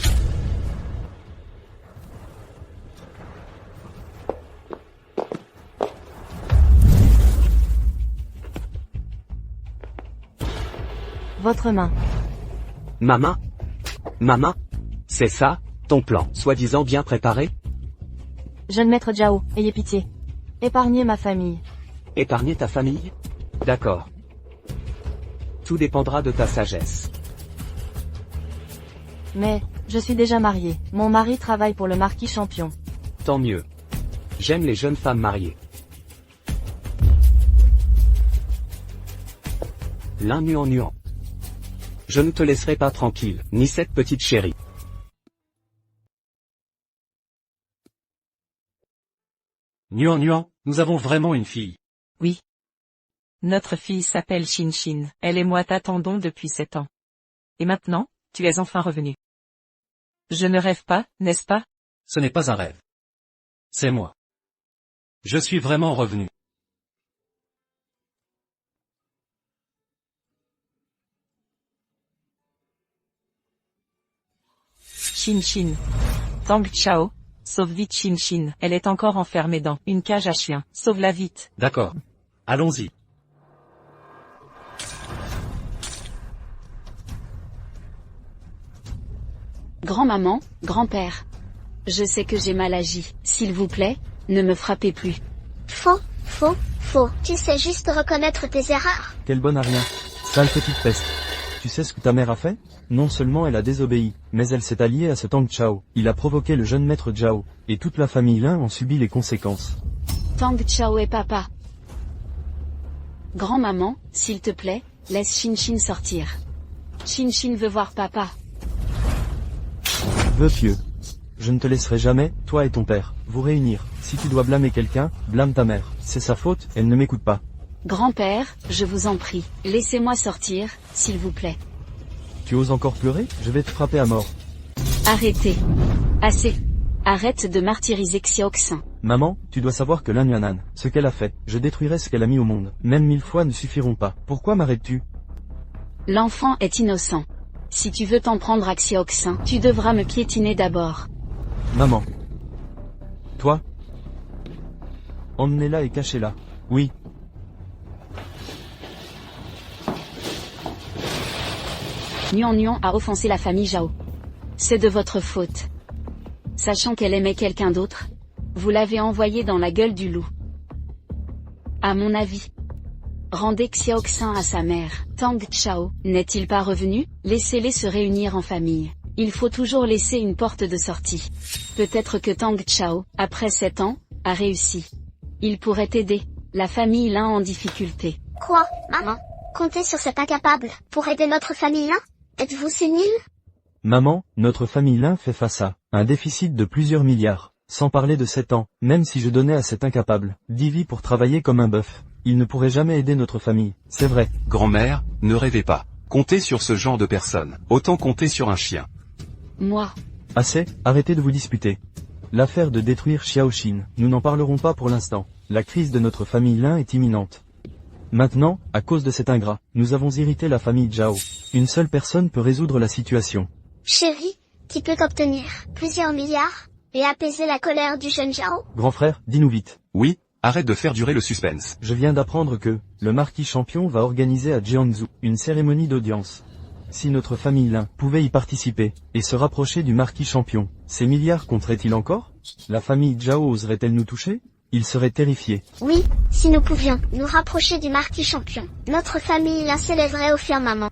Speaker 2: Votre main.
Speaker 8: Maman? Maman? C'est ça, ton plan, soi-disant bien préparé?
Speaker 2: Jeune maître Zhao, ayez pitié. Épargnez ma famille.
Speaker 8: Épargner ta famille? D'accord. Tout dépendra de ta sagesse.
Speaker 2: Mais, je suis déjà mariée. Mon mari travaille pour le marquis champion.
Speaker 8: Tant mieux. J'aime les jeunes femmes mariées. L'un nuant. Je ne te laisserai pas tranquille, ni cette petite chérie.
Speaker 5: Nuan, nous avons vraiment une fille.
Speaker 1: Oui. Notre fille s'appelle Shin. Elle et moi t'attendons depuis 7 ans. Et maintenant, tu es enfin revenu. Je ne rêve pas, n'est-ce pas?
Speaker 5: Ce n'est pas un rêve. C'est moi. Je suis vraiment revenu.
Speaker 1: Shin. Tang Chao, sauve vite Shin. Elle est encore enfermée dans une cage à chiens. Sauve-la vite.
Speaker 5: D'accord. Allons-y.
Speaker 3: Grand-maman, grand-père. Je sais que j'ai mal agi. S'il vous plaît, ne me frappez plus.
Speaker 4: Faux. Tu sais juste reconnaître tes erreurs.
Speaker 6: Quel bon à rien. Sale petite peste. Tu sais ce que ta mère a fait? Non seulement elle a désobéi, mais elle s'est alliée à ce Tang Chao. Il a provoqué le jeune maître Zhao, et toute la famille Lin en subit les conséquences.
Speaker 3: Tang Chao et papa. Grand-maman, s'il te plaît, laisse Shin sortir. Shin veut voir papa.
Speaker 6: Vœu pieux. Je ne te laisserai jamais, toi et ton père, vous réunir. Si tu dois blâmer quelqu'un, blâme ta mère. C'est sa faute, elle ne m'écoute pas.
Speaker 3: Grand-père, je vous en prie, laissez-moi sortir, s'il vous plaît.
Speaker 6: Tu oses encore pleurer? Je vais te frapper à mort.
Speaker 3: Arrêtez. Assez. Arrête de martyriser Xiaoxin.
Speaker 6: Maman, tu dois savoir que Lin Yuanan, ce qu'elle a fait, je détruirai ce qu'elle a mis au monde. Même 1000 fois ne suffiront pas. Pourquoi m'arrêtes-tu?
Speaker 3: L'enfant est innocent. Si tu veux t'en prendre à Xiaoxin, tu devras me piétiner d'abord.
Speaker 6: Maman. Toi? Emmenez-la et cachez-la. Oui.
Speaker 3: Nuan a offensé la famille Zhao. C'est de votre faute. Sachant qu'elle aimait quelqu'un d'autre, vous l'avez envoyée dans la gueule du loup. À mon avis, rendez Xiaoxin à sa mère. Tang Chao n'est-il pas revenu? Laissez-les se réunir en famille. Il faut toujours laisser une porte de sortie. Peut-être que Tang Chao, après 7 ans, a réussi. Il pourrait aider la famille Lin en difficulté.
Speaker 4: Quoi, maman? Comptez sur cet incapable pour aider notre famille Lin? Êtes-vous sénile?
Speaker 6: Maman, notre famille Lin fait face à un déficit de plusieurs milliards. Sans parler de 7 ans, même si je donnais à cet incapable 10 vies pour travailler comme un bœuf, il ne pourrait jamais aider notre famille, c'est vrai.
Speaker 7: Grand-mère, ne rêvez pas. Comptez sur ce genre de personne. Autant compter sur un chien.
Speaker 3: Moi.
Speaker 6: Assez, arrêtez de vous disputer. L'affaire de détruire Xiaoxin, nous n'en parlerons pas pour l'instant. La crise de notre famille Lin est imminente. Maintenant, à cause de cet ingrat, nous avons irrité la famille Zhao. Une seule personne peut résoudre la situation.
Speaker 4: Chérie, tu peux obtenir plusieurs milliards et apaiser la colère du jeune Zhao?
Speaker 6: Grand frère, dis-nous vite.
Speaker 7: Oui, arrête de faire durer le suspense.
Speaker 6: Je viens d'apprendre que le marquis champion va organiser à Jiangsu une cérémonie d'audience. Si notre famille Lin pouvait y participer et se rapprocher du marquis champion, ces milliards compteraient-ils encore? La famille Zhao oserait-elle nous toucher? Ils seraient terrifiés.
Speaker 4: Oui, si nous pouvions nous rapprocher du marquis champion, notre famille Lin s'élèverait au firmament.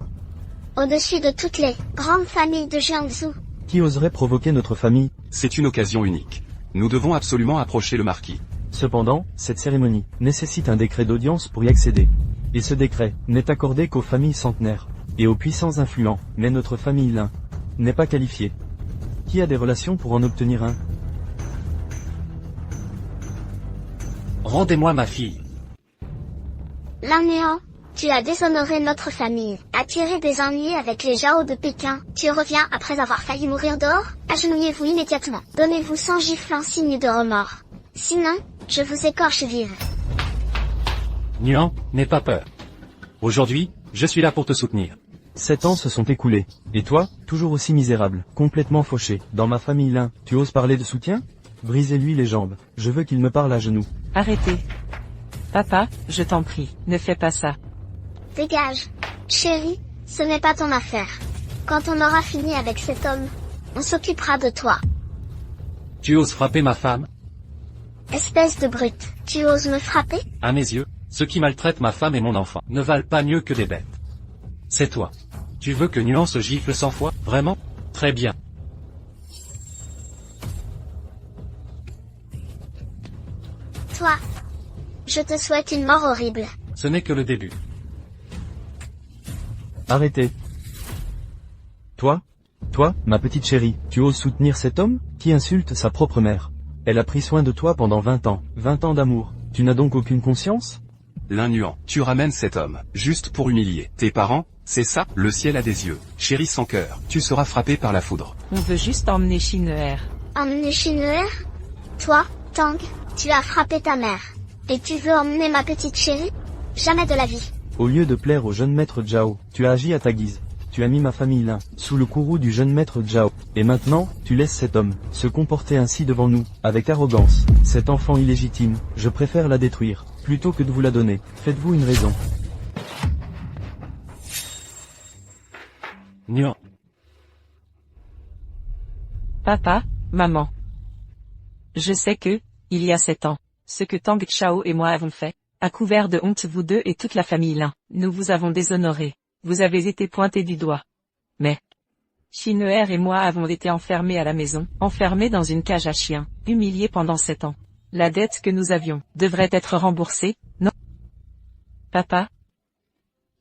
Speaker 4: Au-dessus de toutes les grandes familles de Jiangsu.
Speaker 6: Qui oserait provoquer notre famille?
Speaker 7: C'est une occasion unique. Nous devons absolument approcher le marquis.
Speaker 6: Cependant, cette cérémonie nécessite un décret d'audience pour y accéder. Et ce décret n'est accordé qu'aux familles centenaires et aux puissants influents, mais notre famille Lin n'est pas qualifiée. Qui a des relations pour en obtenir un?
Speaker 5: Rendez-moi ma fille.
Speaker 4: Lin Néant, tu as déshonoré notre famille, attiré des ennuis avec les Zhao de Pékin. Tu reviens après avoir failli mourir dehors? Agenouillez-vous immédiatement. Donnez-vous 100 gifles en signe de remords. Sinon, je vous écorche vive.
Speaker 5: Nuan, n'aie pas peur. Aujourd'hui, je suis là pour te soutenir.
Speaker 6: 7 ans se sont écoulés. Et toi, toujours aussi misérable, complètement fauché. Dans ma famille Lin, tu oses parler de soutien? Brisez-lui les jambes. Je veux qu'il me parle à genoux.
Speaker 1: Arrêtez. Papa, je t'en prie, ne fais pas ça.
Speaker 4: Dégage. Chérie, ce n'est pas ton affaire. Quand on aura fini avec cet homme, on s'occupera de toi.
Speaker 5: Tu oses frapper ma femme?
Speaker 4: Espèce de brute, tu oses me frapper?
Speaker 5: À mes yeux, ceux qui maltraitent ma femme et mon enfant ne valent pas mieux que des bêtes. C'est toi. Tu veux que Nuan se gifle 100 fois, vraiment? Très bien.
Speaker 4: Toi, je te souhaite une mort horrible.
Speaker 5: Ce n'est que le début.
Speaker 6: Arrêtez. Toi, ma petite chérie, tu oses soutenir cet homme, qui insulte sa propre mère? Elle a pris soin de toi pendant 20 ans. 20 ans d'amour. Tu n'as donc aucune conscience?
Speaker 7: Lin Nuan, tu ramènes cet homme, juste pour humilier tes parents, c'est ça? Le ciel a des yeux. Chérie sans cœur, tu seras frappé par la foudre.
Speaker 1: On veut juste emmener Shin'er.
Speaker 4: Emmener Shin'er? Toi, Tang, tu as frappé ta mère. Et tu veux emmener ma petite chérie? Jamais de la vie.
Speaker 6: Au lieu de plaire au jeune maître Zhao, tu as agi à ta guise. Tu as mis ma famille Lin, sous le courroux du jeune maître Zhao. Et maintenant, tu laisses cet homme, se comporter ainsi devant nous, avec arrogance. Cet enfant illégitime, je préfère la détruire, plutôt que de vous la donner. Faites-vous une raison.
Speaker 5: Nuan.
Speaker 1: Papa, maman. Je sais que, il y a 7 ans, ce que Tang Chao et moi avons fait, a couvert de honte vous deux et toute la famille Lin. Nous vous avons déshonoré. Vous avez été pointés du doigt. Mais, Shin'er et moi avons été enfermés à la maison, enfermés dans une cage à chiens, humiliés pendant 7 ans. La dette que nous avions devrait être remboursée, non? Papa?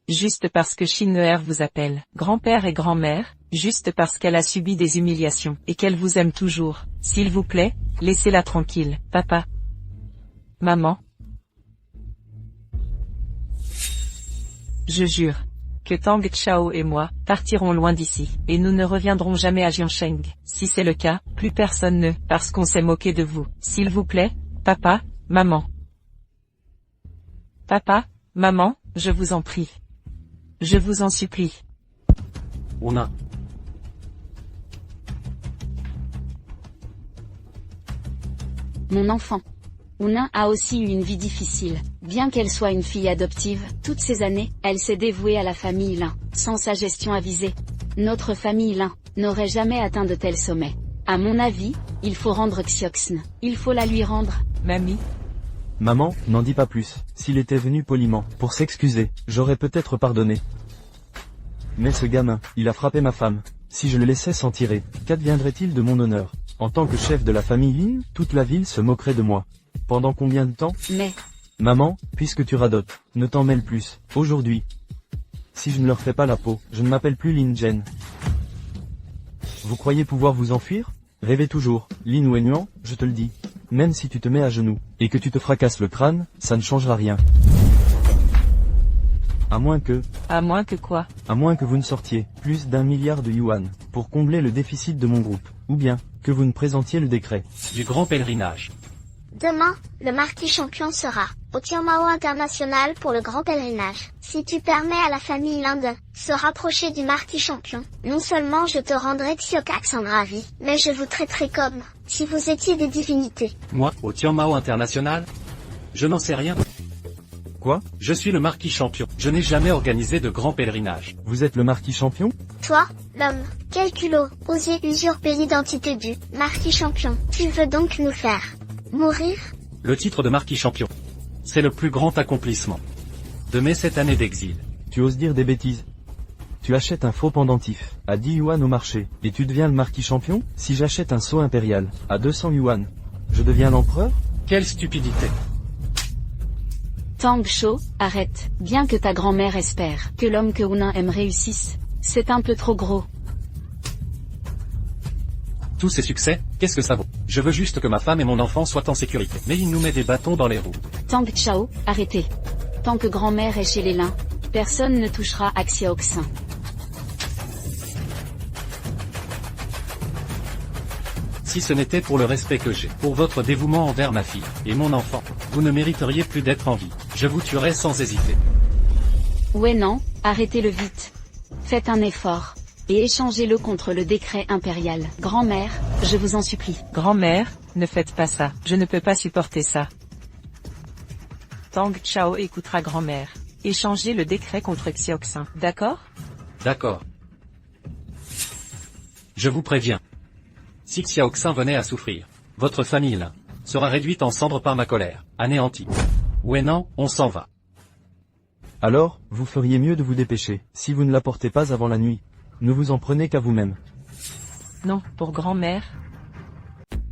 Speaker 1: Juste parce que Shin'er vous appelle grand-père et grand-mère, juste parce qu'elle a subi des humiliations et qu'elle vous aime toujours. S'il vous plaît, laissez-la tranquille, papa. Maman? Je jure que Tang Chao et moi partirons loin d'ici, et nous ne reviendrons jamais à Jiansheng. Si c'est le cas, plus personne ne, parce qu'on s'est moqué de vous. S'il vous plaît, papa, maman. Papa, maman, je vous en prie. Je vous en supplie.
Speaker 5: On a.
Speaker 3: Mon enfant. Ouna a aussi eu une vie difficile. Bien qu'elle soit une fille adoptive, toutes ces années, elle s'est dévouée à la famille Lin. Sans sa gestion avisée, notre famille Lin n'aurait jamais atteint de tels sommets. À mon avis, il faut rendre Xioxn. Il faut la lui rendre.
Speaker 1: Mamie?
Speaker 6: Maman, n'en dis pas plus. S'il était venu poliment, pour s'excuser, j'aurais peut-être pardonné. Mais ce gamin, il a frappé ma femme. Si je le laissais s'en tirer, qu'adviendrait-il de mon honneur? En tant que chef de la famille Lin, toute la ville se moquerait de moi. Pendant combien de temps?
Speaker 3: Mais...
Speaker 6: Maman, puisque tu radotes, ne t'en mêle plus. Aujourd'hui. Si je ne leur fais pas la peau, je ne m'appelle plus Lin Zhen. Vous croyez pouvoir vous enfuir? Rêvez toujours, Lin Wenyuan, je te le dis. Même si tu te mets à genoux, et que tu te fracasses le crâne, ça ne changera rien. À moins que...
Speaker 1: À moins que quoi?
Speaker 6: À moins que vous ne sortiez plus d'1 milliard de yuan, pour combler le déficit de mon groupe. Ou bien, que vous ne présentiez le décret.
Speaker 5: Du grand pèlerinage.
Speaker 4: Demain, le marquis champion sera au Tianmao international pour le grand pèlerinage. Si tu permets à la famille Lin de se rapprocher du marquis champion, non seulement je te rendrai Xiokax en ravi, mais je vous traiterai comme si vous étiez des divinités.
Speaker 5: Moi, au Tianmao international? Je n'en sais rien.
Speaker 6: Quoi?
Speaker 5: Je suis le marquis champion. Je n'ai jamais organisé de grand pèlerinage.
Speaker 6: Vous êtes le marquis champion?
Speaker 4: Toi, l'homme, quel culot, oser usurper l'identité du marquis champion. Tu veux donc nous faire mourir?
Speaker 5: Le titre de marquis champion. C'est le plus grand accomplissement de mes 7 années d'exil.
Speaker 6: Tu oses dire des bêtises. Tu achètes un faux pendentif, à 10 yuan au marché, et tu deviens le marquis champion? Si j'achète un sceau impérial, à 200 yuan, je deviens l'empereur?
Speaker 5: Quelle stupidité.
Speaker 3: Tang Shou, arrête. Bien que ta grand-mère espère que l'homme que Ouna aime réussisse, c'est un peu trop gros.
Speaker 5: Tous ces succès, qu'est-ce que ça vaut? Je veux juste que ma femme et mon enfant soient en sécurité. Mais il nous met des bâtons dans les roues.
Speaker 3: Tang Chao, arrêtez. Tant que grand-mère est chez les Lin, personne ne touchera à Xiaoxin.
Speaker 5: Si ce n'était pour le respect que j'ai, pour votre dévouement envers ma fille, et mon enfant, vous ne mériteriez plus d'être en vie. Je vous tuerai sans hésiter.
Speaker 3: Ouais non, arrêtez-le vite. Faites un effort, et échangez-le contre le décret impérial. Grand-mère, je vous en supplie.
Speaker 1: Grand-mère, ne faites pas ça, je ne peux pas supporter ça. Tang Chao écoutera grand-mère. Échangez le décret contre Xiaoxin, d'accord?
Speaker 5: D'accord. Je vous préviens. Si Xiaoxin venait à souffrir, votre famille là, sera réduite en cendres par ma colère, anéantie. Ouais non, on s'en va.
Speaker 6: Alors, vous feriez mieux de vous dépêcher, si vous ne l'apportez pas avant la nuit. Ne vous en prenez qu'à vous-même.
Speaker 1: Non, pour grand-mère.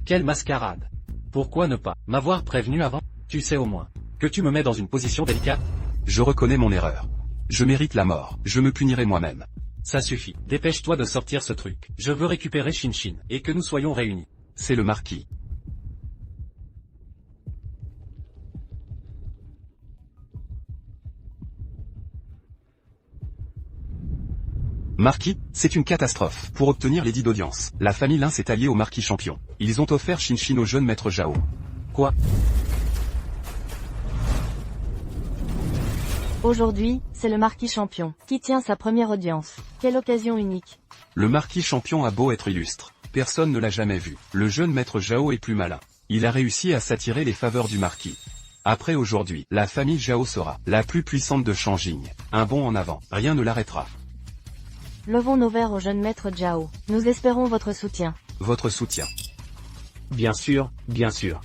Speaker 5: Quelle mascarade. Pourquoi ne pas m'avoir prévenu avant? Tu sais au moins que tu me mets dans une position délicate.
Speaker 7: Je reconnais mon erreur. Je mérite la mort, je me punirai moi-même.
Speaker 5: Ça suffit, dépêche-toi de sortir ce truc. Je veux récupérer Shinshin, et que nous soyons réunis.
Speaker 7: C'est le marquis. Marquis, c'est une catastrophe. Pour obtenir l'édit d'audience, la famille Lin s'est alliée au marquis champion. Ils ont offert Shinshin au jeune maître Zhao.
Speaker 5: Quoi?
Speaker 2: Aujourd'hui, c'est le marquis champion qui tient sa première audience. Quelle occasion unique.
Speaker 7: Le marquis champion a beau être illustre, personne ne l'a jamais vu. Le jeune maître Zhao est plus malin. Il a réussi à s'attirer les faveurs du marquis. Après aujourd'hui, la famille Zhao sera la plus puissante de Shanjing. Un bond en avant, rien ne l'arrêtera.
Speaker 2: Levons nos verres au jeune maître Zhao. Nous espérons votre soutien.
Speaker 7: Votre soutien.
Speaker 8: Bien sûr, bien sûr.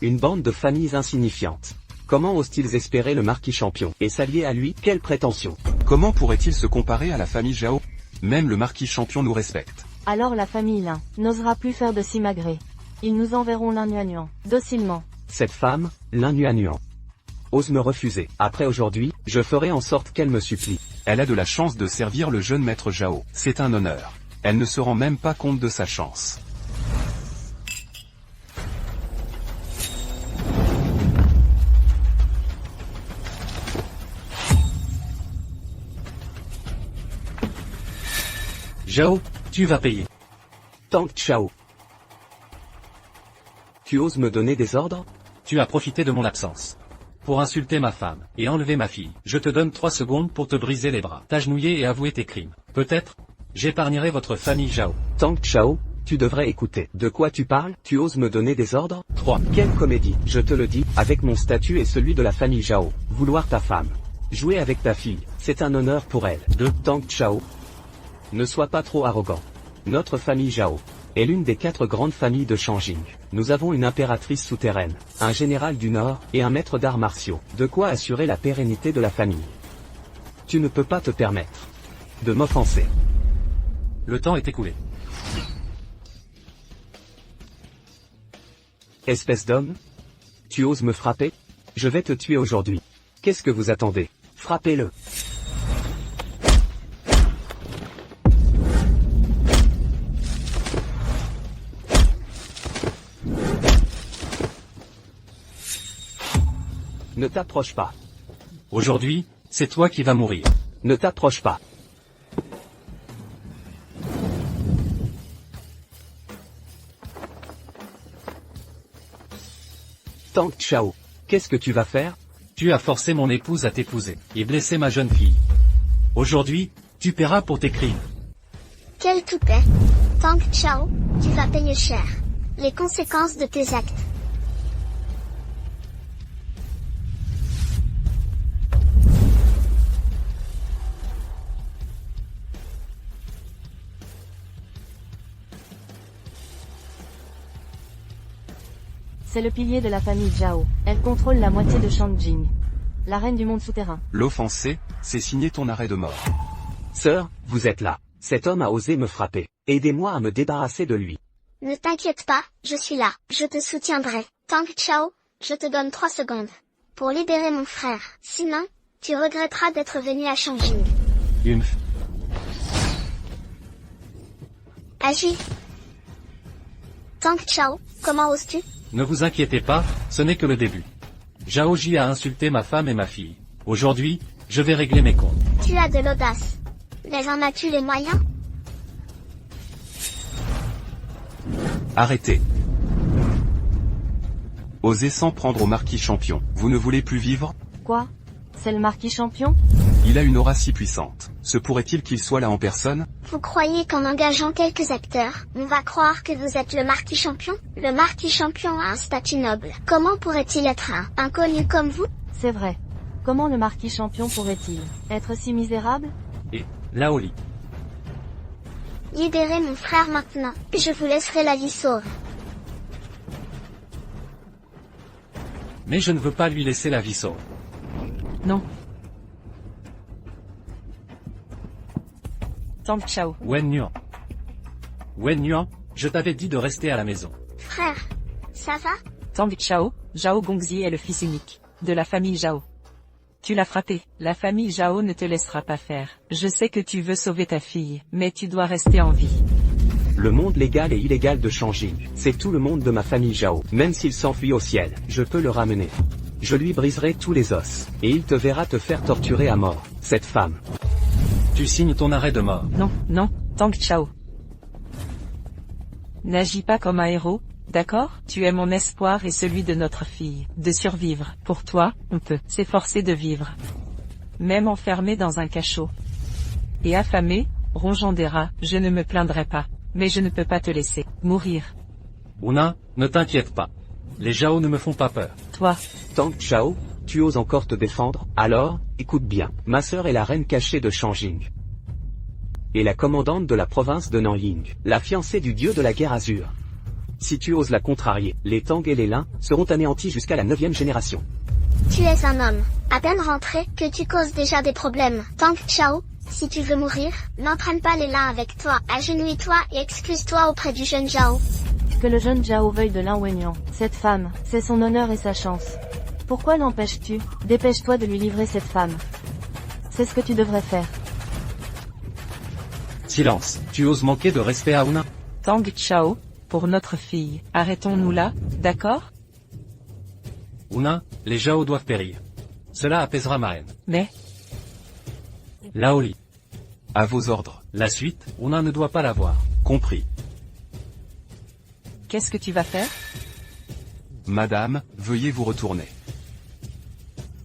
Speaker 8: Une bande de familles insignifiantes. Comment osent-ils espérer le marquis champion et s'allier à lui? Quelle prétention?
Speaker 7: Comment pourrait-il se comparer à la famille Zhao? Même le marquis champion nous respecte.
Speaker 2: Alors la famille Lin n'osera plus faire de simagrée. Ils nous enverront Lin Nuan, docilement.
Speaker 8: Cette femme, Lin Nuan, ose me refuser. Après aujourd'hui, je ferai en sorte qu'elle me supplie.
Speaker 7: Elle a de la chance de servir le jeune maître Zhao. C'est un honneur. Elle ne se rend même pas compte de sa chance.
Speaker 5: Zhao, tu vas payer.
Speaker 8: Tang Chao. Tu oses me donner des ordres?
Speaker 5: Tu as profité de mon absence pour insulter ma femme et enlever ma fille. Je te donne 3 secondes pour te briser les bras, t'agenouiller et avouer tes crimes. Peut-être, j'épargnerai votre famille Zhao.
Speaker 8: Tang Chao, tu devrais écouter. De quoi tu parles? Tu oses me donner des ordres?
Speaker 5: 3.
Speaker 8: Quelle comédie, je te le dis, avec mon statut et celui de la famille Zhao. Vouloir ta femme. Jouer avec ta fille, c'est un honneur pour elle. 2. Tang Chao. Ne sois pas trop arrogant. Notre famille Zhao est l'une des 4 grandes familles de Shanjing. Nous avons une impératrice souterraine, un général du Nord et un maître d'arts martiaux. De quoi assurer la pérennité de la famille. Tu ne peux pas te permettre de m'offenser.
Speaker 5: Le temps est écoulé.
Speaker 8: Espèce d'homme? Tu oses me frapper? Je vais te tuer aujourd'hui. Qu'est-ce que vous attendez? Frappez-le. Ne t'approche pas.
Speaker 5: Aujourd'hui, c'est toi qui vas mourir.
Speaker 8: Ne t'approche pas. Tang Chao, qu'est-ce que tu vas faire?
Speaker 5: Tu as forcé mon épouse à t'épouser, et blessé ma jeune fille. Aujourd'hui, tu paieras pour tes crimes.
Speaker 4: Quel toupet. Tang Chao, tu vas payer cher les conséquences de tes actes.
Speaker 2: C'est le pilier de la famille Zhao. Elle contrôle la moitié de Shanjing. La reine du monde souterrain.
Speaker 7: L'offenser, c'est signer ton arrêt de mort.
Speaker 8: Sœur, vous êtes là. Cet homme a osé me frapper. Aidez-moi à me débarrasser de lui.
Speaker 4: Ne t'inquiète pas, je suis là. Je te soutiendrai. Tang Chao, je te donne 3 secondes pour libérer mon frère. Sinon, tu regretteras d'être venu à Shanjing. Agis. Tang Chao, comment oses-tu?
Speaker 5: Ne vous inquiétez pas, ce n'est que le début. Zhao Ji a insulté ma femme et ma fille. Aujourd'hui, je vais régler mes comptes.
Speaker 4: Tu as de l'audace. Mais en as-tu les moyens?
Speaker 7: Arrêtez. Osez s'en prendre au marquis champion. Vous ne voulez plus vivre?
Speaker 2: Quoi? C'est le marquis champion?
Speaker 7: Il a une aura si puissante. Se pourrait-il qu'il soit là en personne?
Speaker 4: Vous croyez qu'en engageant quelques acteurs, on va croire que vous êtes le marquis champion? Le marquis champion a un statut noble. Comment pourrait-il être un inconnu comme vous?
Speaker 2: C'est vrai. Comment le marquis champion pourrait-il être si misérable?
Speaker 5: Et, Laoli.
Speaker 4: Libérez mon frère maintenant, puis je vous laisserai la vie sauve.
Speaker 5: Mais je ne veux pas lui laisser la vie sauve.
Speaker 1: Non. Tang Chao.
Speaker 5: Wen Yuan. Wen Yuan, je t'avais dit de rester à la maison.
Speaker 4: Frère, ça va?
Speaker 1: Tang Chao, Zhao Gongzi est le fils unique de la famille Zhao. Tu l'as frappé, la famille Zhao ne te laissera pas faire. Je sais que tu veux sauver ta fille, mais tu dois rester en vie.
Speaker 8: Le monde légal et illégal de Changjing, c'est tout le monde de ma famille Zhao. Même s'il s'enfuit au ciel, je peux le ramener. Je lui briserai tous les os, et il te verra te faire torturer à mort, cette femme.
Speaker 5: Tu signes ton arrêt de mort.
Speaker 1: Non, non, Tang Chao. N'agis pas comme un héros, d'accord? Tu es mon espoir et celui de notre fille, de survivre. Pour toi, on peut s'efforcer de vivre. Même enfermé dans un cachot. Et affamé, rongeant des rats, je ne me plaindrai pas. Mais je ne peux pas te laisser mourir.
Speaker 5: Una, ne t'inquiète pas. Les Zhao ne me font pas peur.
Speaker 1: Toi,
Speaker 8: Tang Chao, tu oses encore te défendre? Alors, écoute bien, ma sœur est la reine cachée de Changjing. Et la commandante de la province de Nanjing, la fiancée du dieu de la guerre azur. Si tu oses la contrarier, les Tang et les Lin seront anéantis jusqu'à la 9e génération.
Speaker 4: Tu es un homme, à peine rentré, que tu causes déjà des problèmes. Tang Chao, si tu veux mourir, n'entraîne pas les Lin avec toi. Agenouille-toi et excuse-toi auprès du jeune Zhao.
Speaker 2: Que le jeune Zhao veuille de Lin Wenyan. Cette femme, c'est son honneur et sa chance. Pourquoi l'empêches-tu? Dépêche-toi de lui livrer cette femme. C'est ce que tu devrais faire.
Speaker 5: Silence. Tu oses manquer de respect à Una?
Speaker 1: Tang Chao, pour notre fille, arrêtons-nous là, d'accord?
Speaker 5: Una, les Zhao doivent périr. Cela apaisera ma haine.
Speaker 1: Mais,
Speaker 5: Laoli.
Speaker 7: À vos ordres.
Speaker 5: La suite, Una ne doit pas la voir.
Speaker 7: Compris.
Speaker 1: qu'est-ce que tu vas faire?
Speaker 7: Madame, veuillez vous retourner.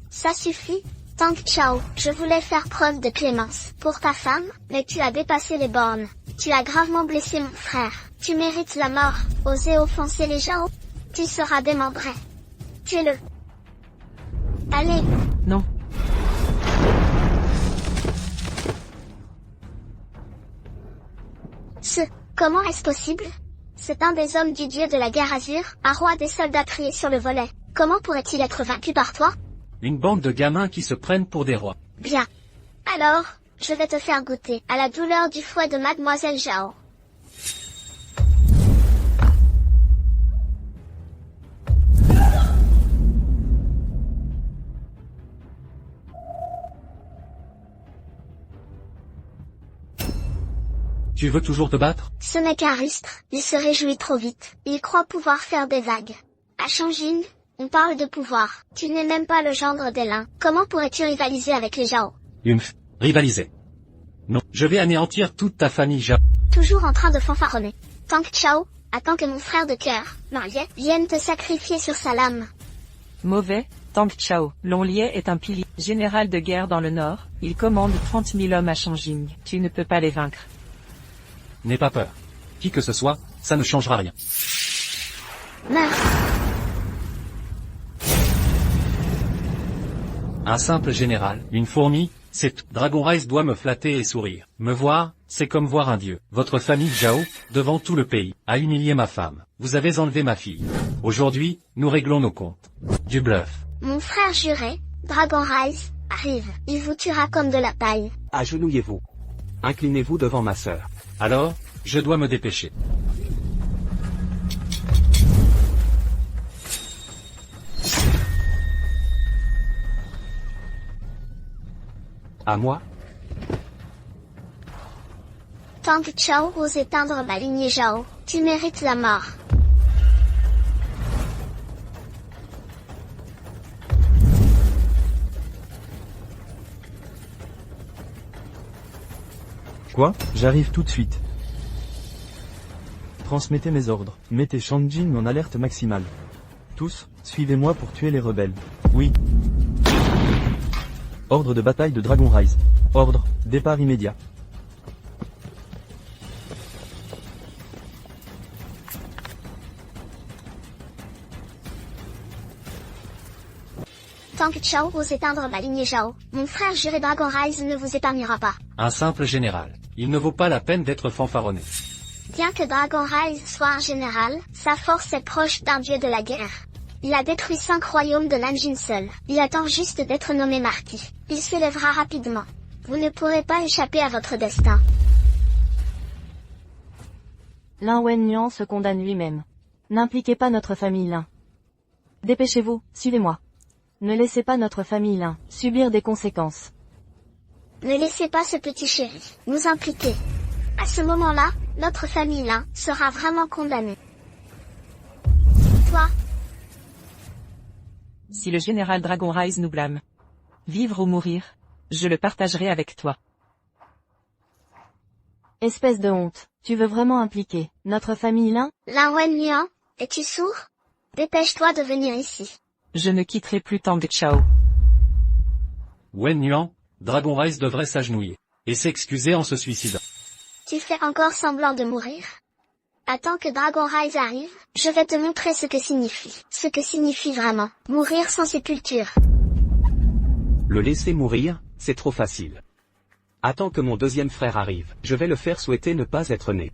Speaker 4: Ça suffit, Tang Chao. Je voulais faire preuve de clémence pour ta femme, mais tu as dépassé les bornes. Tu as gravement blessé mon frère. Tu mérites la mort. Oser offenser les Zhao, tu seras démembré. Tuez-le. Allez.
Speaker 1: Non.
Speaker 4: Comment est-ce possible? C'est un des hommes du dieu de la guerre azur, un roi des soldats triés sur le volet. Comment pourrait-il être vaincu par toi?
Speaker 5: Une bande de gamins qui se prennent pour des rois.
Speaker 4: Bien. Alors, je vais te faire goûter à la douleur du fouet de Mademoiselle Zhao.
Speaker 5: Tu veux toujours te battre?
Speaker 4: Ce n'est qu'un rustre, il se réjouit trop vite. Il croit pouvoir faire des vagues. À Changjing, on parle de pouvoir. Tu n'es même pas le gendre des Lin. Comment pourrais-tu rivaliser avec les Zhao?
Speaker 5: Rivaliser. Non, je vais anéantir toute ta famille Zhao.
Speaker 4: Toujours en train de fanfaronner. Tang Chao, attends que mon frère de cœur, Longlie, vienne te sacrifier sur sa lame.
Speaker 1: Mauvais, Tang Chao. Longlie est un pilier général de guerre dans le nord. Il commande 30 000 hommes à Changjing. Tu ne peux pas les vaincre.
Speaker 5: N'aie pas peur. Qui que ce soit, ça ne changera rien.
Speaker 4: Meurs.
Speaker 5: Un simple général, une fourmi, c'est tout. Dragon Rise doit me flatter et sourire. Me voir, c'est comme voir un dieu. Votre famille Zhao, devant tout le pays, a humilié ma femme. Vous avez enlevé ma fille. Aujourd'hui, nous réglons nos comptes. Du bluff.
Speaker 4: Mon frère juré, Dragon Rise, arrive. Il vous tuera comme de la paille.
Speaker 8: Agenouillez-vous. Inclinez-vous devant ma sœur.
Speaker 5: Alors, je dois me dépêcher.
Speaker 8: À moi?
Speaker 4: Tang Chao ose éteindre ma lignée Zhao. Tu mérites la mort.
Speaker 6: Quoi? J'arrive tout de suite. Transmettez mes ordres. Mettez Shanjin en alerte maximale. Tous, suivez-moi pour tuer les rebelles. Oui. Ordre de bataille de Dragon Rise. Ordre, départ immédiat.
Speaker 4: Tank Chao ose éteindre ma lignée Zhao. Mon frère juré Dragon Rise ne vous épargnera pas.
Speaker 5: Un simple général. Il ne vaut pas la peine d'être fanfaronné.
Speaker 4: Bien que Dragon Rise soit un général, sa force est proche d'un dieu de la guerre. Il a détruit 5 royaumes de Nanjing seul. Il attend juste d'être nommé marquis. Il s'élèvera rapidement. Vous ne pourrez pas échapper à votre destin.
Speaker 2: Lin Wennian se condamne lui-même. N'impliquez pas notre famille Lin. Dépêchez-vous, suivez-moi. Ne laissez pas notre famille Lin subir des conséquences.
Speaker 4: Ne laissez pas ce petit chéri nous impliquer. À ce moment-là, notre famille Lin sera vraiment condamnée. Toi,
Speaker 1: Si le général Dragon Rise nous blâme, vivre ou mourir, je le partagerai avec toi.
Speaker 2: Espèce de honte, tu veux vraiment impliquer notre famille Lin?
Speaker 4: Lin Wennian, es-tu sourd? Dépêche-toi de venir ici.
Speaker 1: Je ne quitterai plus Tank Chao.
Speaker 5: Wen Yuan, Dragon Rise devrait s'agenouiller. Et s'excuser en se suicidant.
Speaker 4: Tu fais encore semblant de mourir? Attends que Dragon Rise arrive, je vais te montrer ce que signifie vraiment, mourir sans sépulture.
Speaker 8: Le laisser mourir, c'est trop facile. Attends que mon deuxième frère arrive, je vais le faire souhaiter ne pas être né.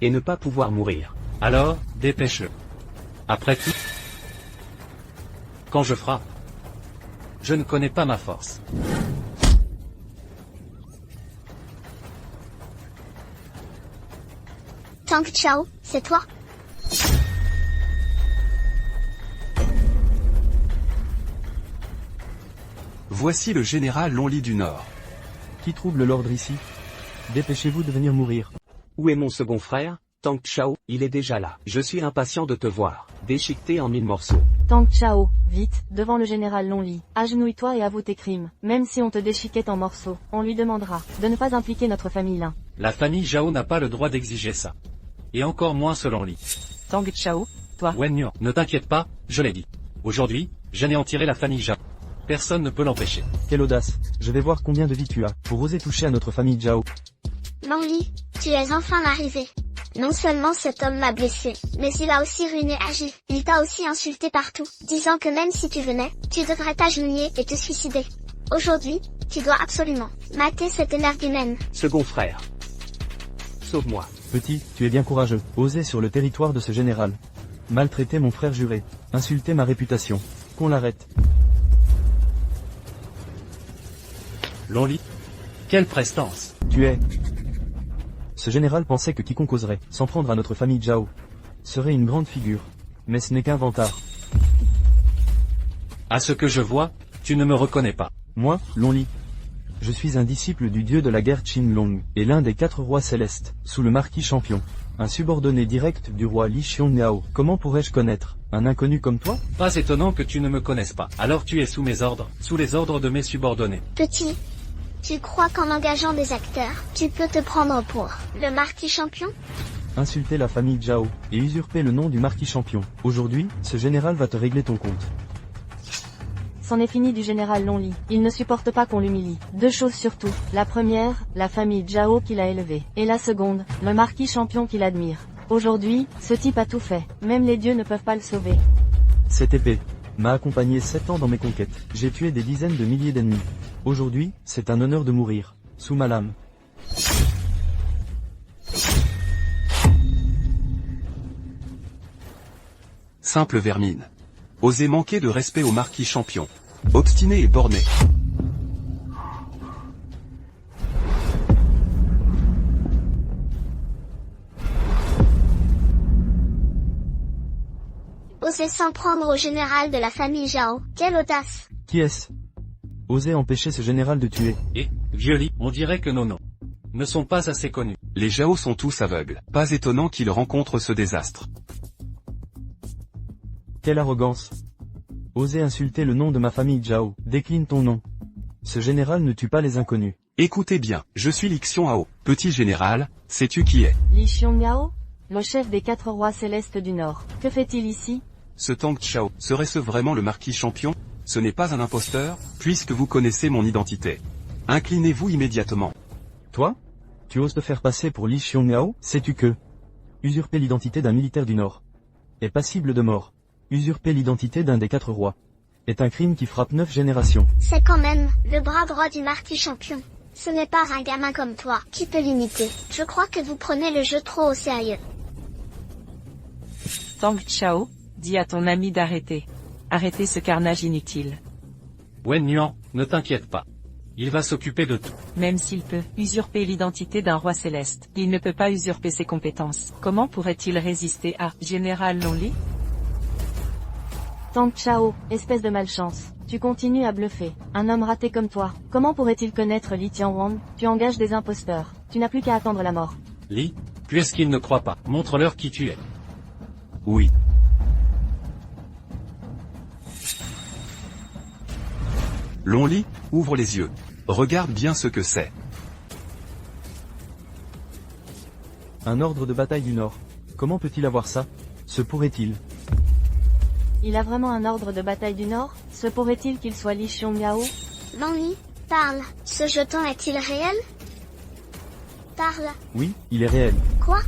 Speaker 8: Et ne pas pouvoir mourir.
Speaker 5: Alors, dépêche-le. Après tout, quand je frappe, je ne connais pas ma force.
Speaker 4: Tank Chao, c'est toi?
Speaker 7: Voici le général Lonli du Nord.
Speaker 6: Qui trouble l'ordre ici? Dépêchez-vous de venir mourir.
Speaker 8: Où est mon second frère? Tank Chao, il est déjà là. Je suis impatient de te voir, déchiqueté en 1000 morceaux.
Speaker 2: Tank Chao, vite, devant le général Lonli, agenouille-toi et avoue tes crimes. Même si on te déchiquette en morceaux, on lui demandera de ne pas impliquer notre famille Lin.
Speaker 5: La famille Zhao n'a pas le droit d'exiger ça. Et encore moins selon Li.
Speaker 1: Tank Chao, toi.
Speaker 5: Wen Yuan, ne t'inquiète pas, je l'ai dit. Aujourd'hui, j'anéantirai la famille Zhao. Personne ne peut l'empêcher.
Speaker 6: Quelle audace. Je vais voir combien de vies tu as, pour oser toucher à notre famille Zhao.
Speaker 4: Lonli, tu es enfin arrivé. Non seulement cet homme m'a blessé, mais il a aussi ruiné Agi. Il t'a aussi insulté partout, disant que même si tu venais, tu devrais t'agenouiller et te suicider. Aujourd'hui, tu dois absolument mater cet énergumène.
Speaker 8: Second frère. Sauve-moi.
Speaker 6: Petit, tu es bien courageux. Oser sur le territoire de ce général. Maltraiter mon frère juré. Insulter ma réputation. Qu'on l'arrête.
Speaker 5: Lonli. Quelle prestance.
Speaker 6: Tu es... Ce général pensait que quiconque oserait s'en prendre à notre famille Zhao serait une grande figure. Mais ce n'est qu'un vantard.
Speaker 5: À ce que je vois, tu ne me reconnais pas.
Speaker 6: Moi, Lonli. Je suis un disciple du dieu de la guerre Qinglong, et l'un des 4 rois célestes, sous le marquis champion. Un subordonné direct du roi Li Xiongniao. Comment pourrais-je connaître un inconnu comme toi?
Speaker 5: Pas étonnant que tu ne me connaisses pas. Alors tu es sous mes ordres, sous les ordres de mes subordonnés.
Speaker 4: Petit, tu crois qu'en engageant des acteurs, tu peux te prendre pour le marquis champion?
Speaker 6: Insulter la famille Zhao, et usurper le nom du marquis champion. Aujourd'hui, ce général va te régler ton compte.
Speaker 2: C'en est fini du général Lonli. Il ne supporte pas qu'on l'humilie. 2 choses surtout. La première, la famille Zhao qui l'a élevé. Et la seconde, le marquis champion qui l'admire. Aujourd'hui, ce type a tout fait. Même les dieux ne peuvent pas le sauver.
Speaker 6: Cette épée m'a accompagné 7 ans dans mes conquêtes. J'ai tué des dizaines de milliers d'ennemis. Aujourd'hui, c'est un honneur de mourir, sous ma lame.
Speaker 7: Simple vermine. Osez manquer de respect au marquis champion. Obstiné et borné.
Speaker 4: Oser s'en prendre au général de la famille Zhao. Quelle audace!
Speaker 6: Qui est-ce? Oser empêcher ce général de tuer.
Speaker 5: Et, vieux Li, on dirait que nos noms ne sont pas assez connus.
Speaker 7: Les Zhao sont tous aveugles. Pas étonnant qu'ils rencontrent ce désastre.
Speaker 6: Quelle arrogance. Oser insulter le nom de ma famille Zhao. Décline ton nom. Ce général ne tue pas les inconnus.
Speaker 7: Écoutez bien, je suis Li Xiong'ao, petit général, sais-tu qui est?
Speaker 2: Li Xiong'ao? Le chef des 4 rois célestes du Nord. Que fait-il ici?
Speaker 7: Ce Tang Chao, serait-ce vraiment le marquis champion? Ce n'est pas un imposteur, puisque vous connaissez mon identité. Inclinez-vous immédiatement.
Speaker 6: Toi? Tu oses te faire passer pour Li Xiong'ao? Sais-tu que usurper l'identité d'un militaire du Nord est passible de mort. Usurper l'identité d'un des 4 rois est un crime qui frappe 9 générations.
Speaker 4: C'est quand même le bras droit du marquis champion. Ce n'est pas un gamin comme toi qui peut l'imiter. Je crois que vous prenez le jeu trop au sérieux.
Speaker 1: Tang Chao, dis à ton ami d'arrêter. Arrêtez ce carnage inutile.
Speaker 5: Wen Yuan, ne t'inquiète pas. Il va s'occuper de tout.
Speaker 1: Même s'il peut usurper l'identité d'un roi céleste, il ne peut pas usurper ses compétences. Comment pourrait-il résister à Général Lonely?
Speaker 2: Tang Chao, espèce de malchance. Tu continues à bluffer. Un homme raté comme toi. Comment pourrait-il connaître Li Tianwang? Tu engages des imposteurs. Tu n'as plus qu'à attendre la mort.
Speaker 5: Li, puisqu'il ne croit pas, montre-leur qui tu es.
Speaker 7: Oui. Lonely, ouvre les yeux. Regarde bien ce que c'est.
Speaker 6: Un ordre de bataille du Nord. Comment peut-il avoir ça? Se pourrait-il?
Speaker 2: Il a vraiment un ordre de bataille du Nord? Se pourrait-il qu'il soit Li Xiong'ao?
Speaker 4: Lonely, parle. Ce jeton est-il réel? Parle.
Speaker 6: Oui, il est réel.
Speaker 4: Quoi?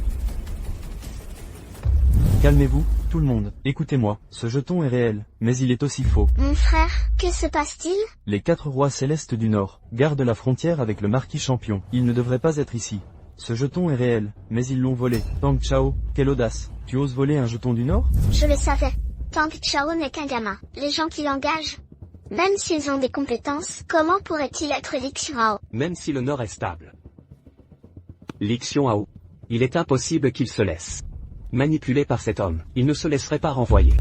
Speaker 6: Calmez-vous, tout le monde. Écoutez-moi, ce jeton est réel, mais il est aussi faux.
Speaker 4: Mon frère, que se passe-t-il?
Speaker 6: Les 4 rois célestes du Nord gardent la frontière avec le marquis champion. Il ne devrait pas être ici. Ce jeton est réel, mais ils l'ont volé. Tang Chao, quelle audace. Tu oses voler un jeton du Nord?
Speaker 4: Je le savais. Tang Chao n'est qu'un gamin. Les gens qui l'engagent, même s'ils ont des compétences, comment pourrait-il être Li Xiong'ao?
Speaker 8: Même si le Nord est stable. Li Xiong'ao. Il est impossible qu'il se laisse manipuler par cet homme. Il ne se laisserait pas renvoyer.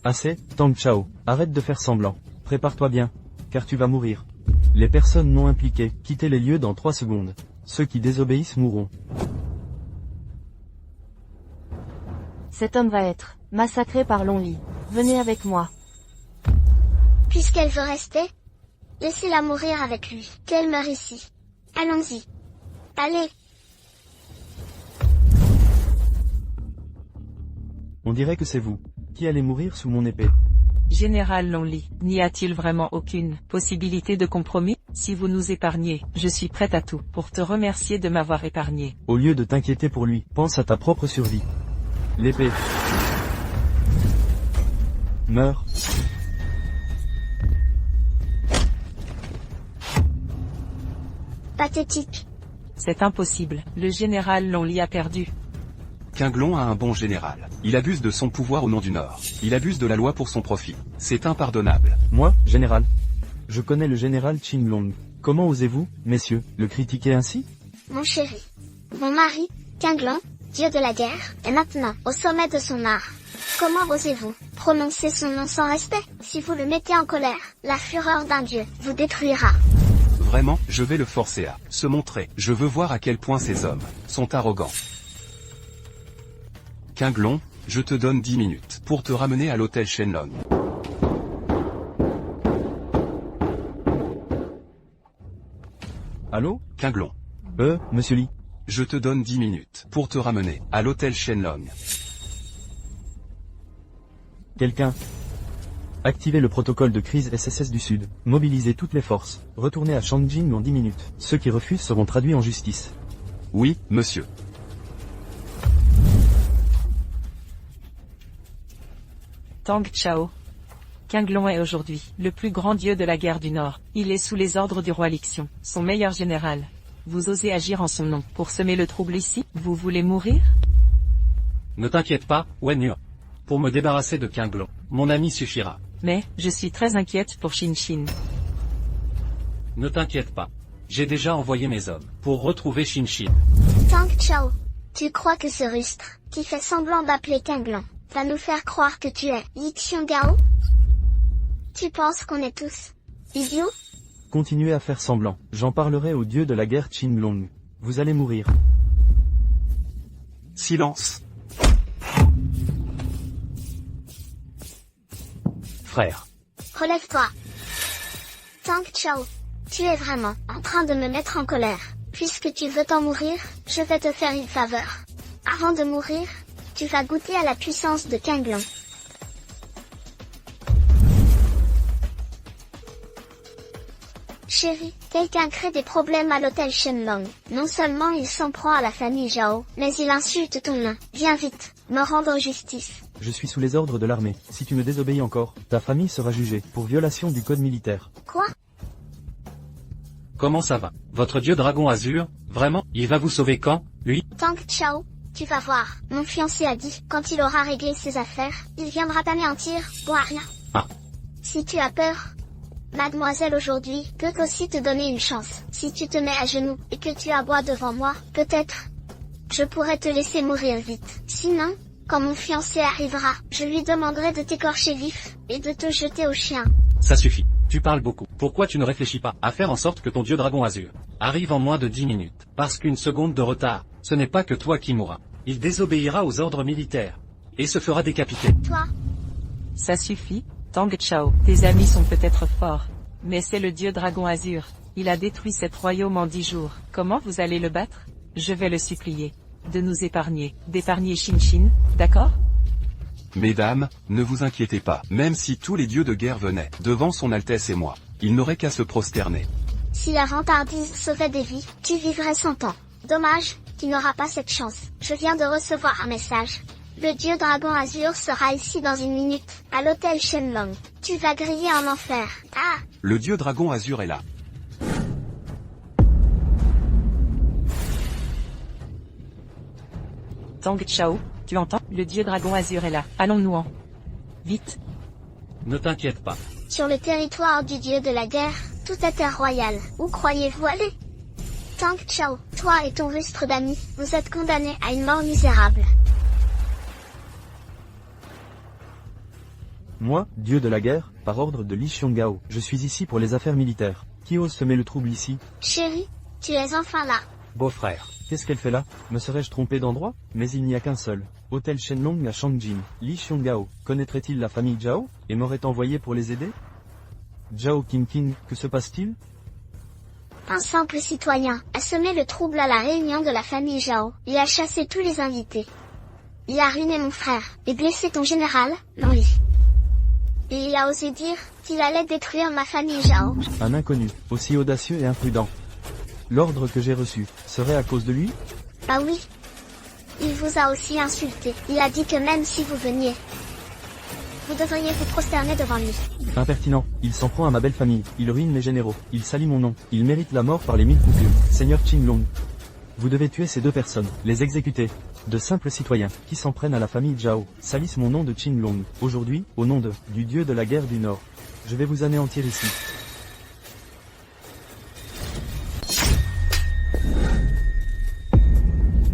Speaker 6: Assez, Tang Chao, arrête de faire semblant. Prépare-toi bien, car tu vas mourir. Les personnes non impliquées, quittez les lieux dans 3 secondes. Ceux qui désobéissent mourront.
Speaker 2: Cet homme va être massacré par Lonely. Venez avec moi.
Speaker 4: Puisqu'elle veut rester, laissez-la mourir avec lui. Qu'elle meure ici. Allons-y. Allez.
Speaker 6: On dirait que c'est vous qui allez mourir sous mon épée.
Speaker 1: Général Lonely, n'y a-t-il vraiment aucune possibilité de compromis? Si vous nous épargnez, je suis prête à tout pour te remercier de m'avoir épargné.
Speaker 6: Au lieu de t'inquiéter pour lui, pense à ta propre survie. L'épée. Meurs.
Speaker 4: Pathétique.
Speaker 1: C'est impossible, le général Lonely a perdu.
Speaker 7: Qinglong a un bon général. Il abuse de son pouvoir au nom du Nord. Il abuse de la loi pour son profit. C'est impardonnable.
Speaker 6: Moi, général. Je connais le général Qinglong. Comment osez-vous, messieurs, le critiquer ainsi?
Speaker 4: Mon chéri. Mon mari, Qinglong, dieu de la guerre, est maintenant au sommet de son art. Comment osez-vous prononcer son nom sans respect? Si vous le mettez en colère, la fureur d'un dieu vous détruira.
Speaker 7: Vraiment, je vais le forcer à se montrer. Je veux voir à quel point ces hommes sont arrogants. Qinglong, je te donne 10 minutes pour te ramener à l'hôtel Shenlong.
Speaker 6: Allô?
Speaker 7: Qinglong,
Speaker 6: Monsieur Li.
Speaker 7: je te donne 10 minutes pour te ramener à l'hôtel Shenlong.
Speaker 6: Quelqu'un? Activez le protocole de crise SSS du Sud. Mobilisez toutes les forces. Retournez à Shangjing en 10 minutes. Ceux qui refusent seront traduits en justice.
Speaker 7: Oui, monsieur.
Speaker 1: Tang Chao. Qinglong est aujourd'hui le plus grand dieu de la guerre du Nord. Il est sous les ordres du roi Lixion, son meilleur général. Vous osez agir en son nom pour semer le trouble ici? Vous voulez mourir?
Speaker 5: Ne t'inquiète pas, Wen Yuan. Pour me débarrasser de Qinglong, mon ami suffira.
Speaker 1: Mais, je suis très inquiète pour Shin.
Speaker 5: Ne t'inquiète pas. J'ai déjà envoyé mes hommes pour retrouver Shin.
Speaker 4: Tang Chao. Tu crois que ce rustre, qui fait semblant d'appeler Qinglong, va nous faire croire que tu es Li Xiong'ao? Tu penses qu'on est tous idiots?
Speaker 6: Continuez à faire semblant. J'en parlerai au dieu de la guerre Qinglong. Vous allez mourir.
Speaker 7: Silence.
Speaker 8: Frère.
Speaker 4: Relève-toi. Tang Chao, tu es vraiment en train de me mettre en colère. Puisque tu veux t'en mourir, je vais te faire une faveur. Avant de mourir, tu vas goûter à la puissance de Kanglong. Chérie, quelqu'un crée des problèmes à l'hôtel Shenlong. Non seulement il s'en prend à la famille Zhao, mais il insulte ton nain. Viens vite, me rendre justice.
Speaker 6: Je suis sous les ordres de l'armée. Si tu me désobéis encore, ta famille sera jugée pour violation du code militaire.
Speaker 4: Quoi?
Speaker 5: Comment ça va? Votre dieu dragon azur, vraiment, il va vous sauver quand, lui?
Speaker 4: Tang Chao, tu vas voir. Mon fiancé a dit, quand il aura réglé ses affaires, il viendra t'anéantir, bon à rien.
Speaker 5: Ah.
Speaker 4: Si tu as peur, mademoiselle aujourd'hui peut aussi te donner une chance. Si tu te mets à genoux et que tu aboies devant moi, peut-être, je pourrais te laisser mourir vite. Sinon, quand mon fiancé arrivera, je lui demanderai de t'écorcher vif, et de te jeter au chien.
Speaker 5: Ça suffit. Tu parles beaucoup. Pourquoi tu ne réfléchis pas à faire en sorte que ton dieu dragon azur arrive en moins de 10 minutes? Parce qu'une seconde de retard, ce n'est pas que toi qui mourras. Il désobéira aux ordres militaires. Et se fera décapiter.
Speaker 4: Toi?
Speaker 1: Ça suffit, Tang Chao. Tes amis sont peut-être forts. Mais c'est le dieu dragon azur. Il a détruit cet royaume en 10 jours. Comment vous allez le battre? Je vais le supplier de nous épargner, d'épargner Shinshin, d'accord?
Speaker 7: Mesdames, ne vous inquiétez pas. Même si tous les dieux de guerre venaient devant son Altesse et moi, ils n'auraient qu'à se prosterner.
Speaker 4: Si la vantardise sauvait des vies, tu vivrais 100 ans. Dommage, tu n'auras pas cette chance. Je viens de recevoir un message. Le dieu dragon azur sera ici dans 1 minute, à l'hôtel Shenlong. Tu vas griller en enfer. Ah!
Speaker 7: Le dieu dragon azur est là.
Speaker 1: Tang Chao, tu entends? Le dieu dragon azur est là. Allons-nous-en. Vite.
Speaker 5: Ne t'inquiète pas.
Speaker 4: Sur le territoire du dieu de la guerre, tout est terre royale. Où croyez-vous aller? Tang Chao, toi et ton rustre d'ami, vous êtes condamnés à une mort misérable.
Speaker 6: Moi, dieu de la guerre, par ordre de Li Xiongao, je suis ici pour les affaires militaires. Qui ose semer le trouble ici?
Speaker 4: Chérie, tu es enfin là.
Speaker 8: Beau-frère.
Speaker 6: Qu'est-ce qu'elle fait là? Me serais-je trompé d'endroit? Mais il n'y a qu'un seul. Hôtel Shenlong à Shangjin. Li Xiongao, connaîtrait-il la famille Zhao, et m'aurait envoyé pour les aider? Zhao King, que se passe-t-il?
Speaker 4: Un simple citoyen a semé le trouble à la réunion de la famille Zhao. Il a chassé tous les invités. Il a ruiné mon frère, et blessé ton général, Lui. Et il a osé dire qu'il allait détruire ma famille Zhao.
Speaker 6: Un inconnu, aussi audacieux et imprudent. L'ordre que j'ai reçu, serait à cause de lui?
Speaker 4: Ah oui. Il vous a aussi insulté. Il a dit que même si vous veniez, vous devriez vous prosterner devant lui.
Speaker 6: Impertinent, il s'en prend à ma belle famille, il ruine mes généraux, il salit mon nom, il mérite la mort par les 1000 coupures. Seigneur Qinglong, vous devez tuer ces 2 personnes, les exécuter. De simples citoyens, qui s'en prennent à la famille Zhao, salissent mon nom de Qinglong. Aujourd'hui, au nom du dieu de la guerre du Nord, je vais vous anéantir ici.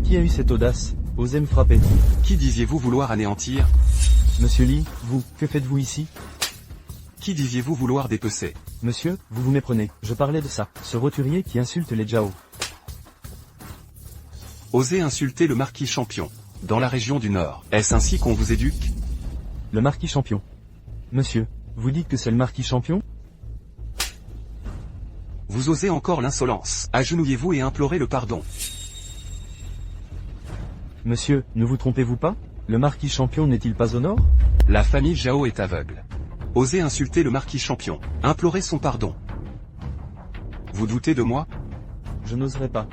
Speaker 6: Qui a eu cette audace? Osez me frapper.
Speaker 7: Qui disiez-vous vouloir anéantir?
Speaker 6: Monsieur Li, vous, que faites-vous ici?
Speaker 7: Qui disiez-vous vouloir dépecer?
Speaker 6: Monsieur, vous vous méprenez, je parlais de ça, ce roturier qui insulte les Zhao.
Speaker 7: Osez insulter le marquis champion, dans la région du Nord. Est-ce ainsi qu'on vous éduque?
Speaker 6: Le marquis champion. Monsieur, vous dites que c'est le marquis champion?
Speaker 7: Vous osez encore l'insolence. Agenouillez-vous et implorez le pardon.
Speaker 6: Monsieur, ne vous trompez-vous pas? Le marquis champion n'est-il pas au nord?
Speaker 7: La famille Zhao est aveugle. Osez insulter le marquis champion. Implorez son pardon. Vous doutez de moi?
Speaker 6: Je n'oserais pas.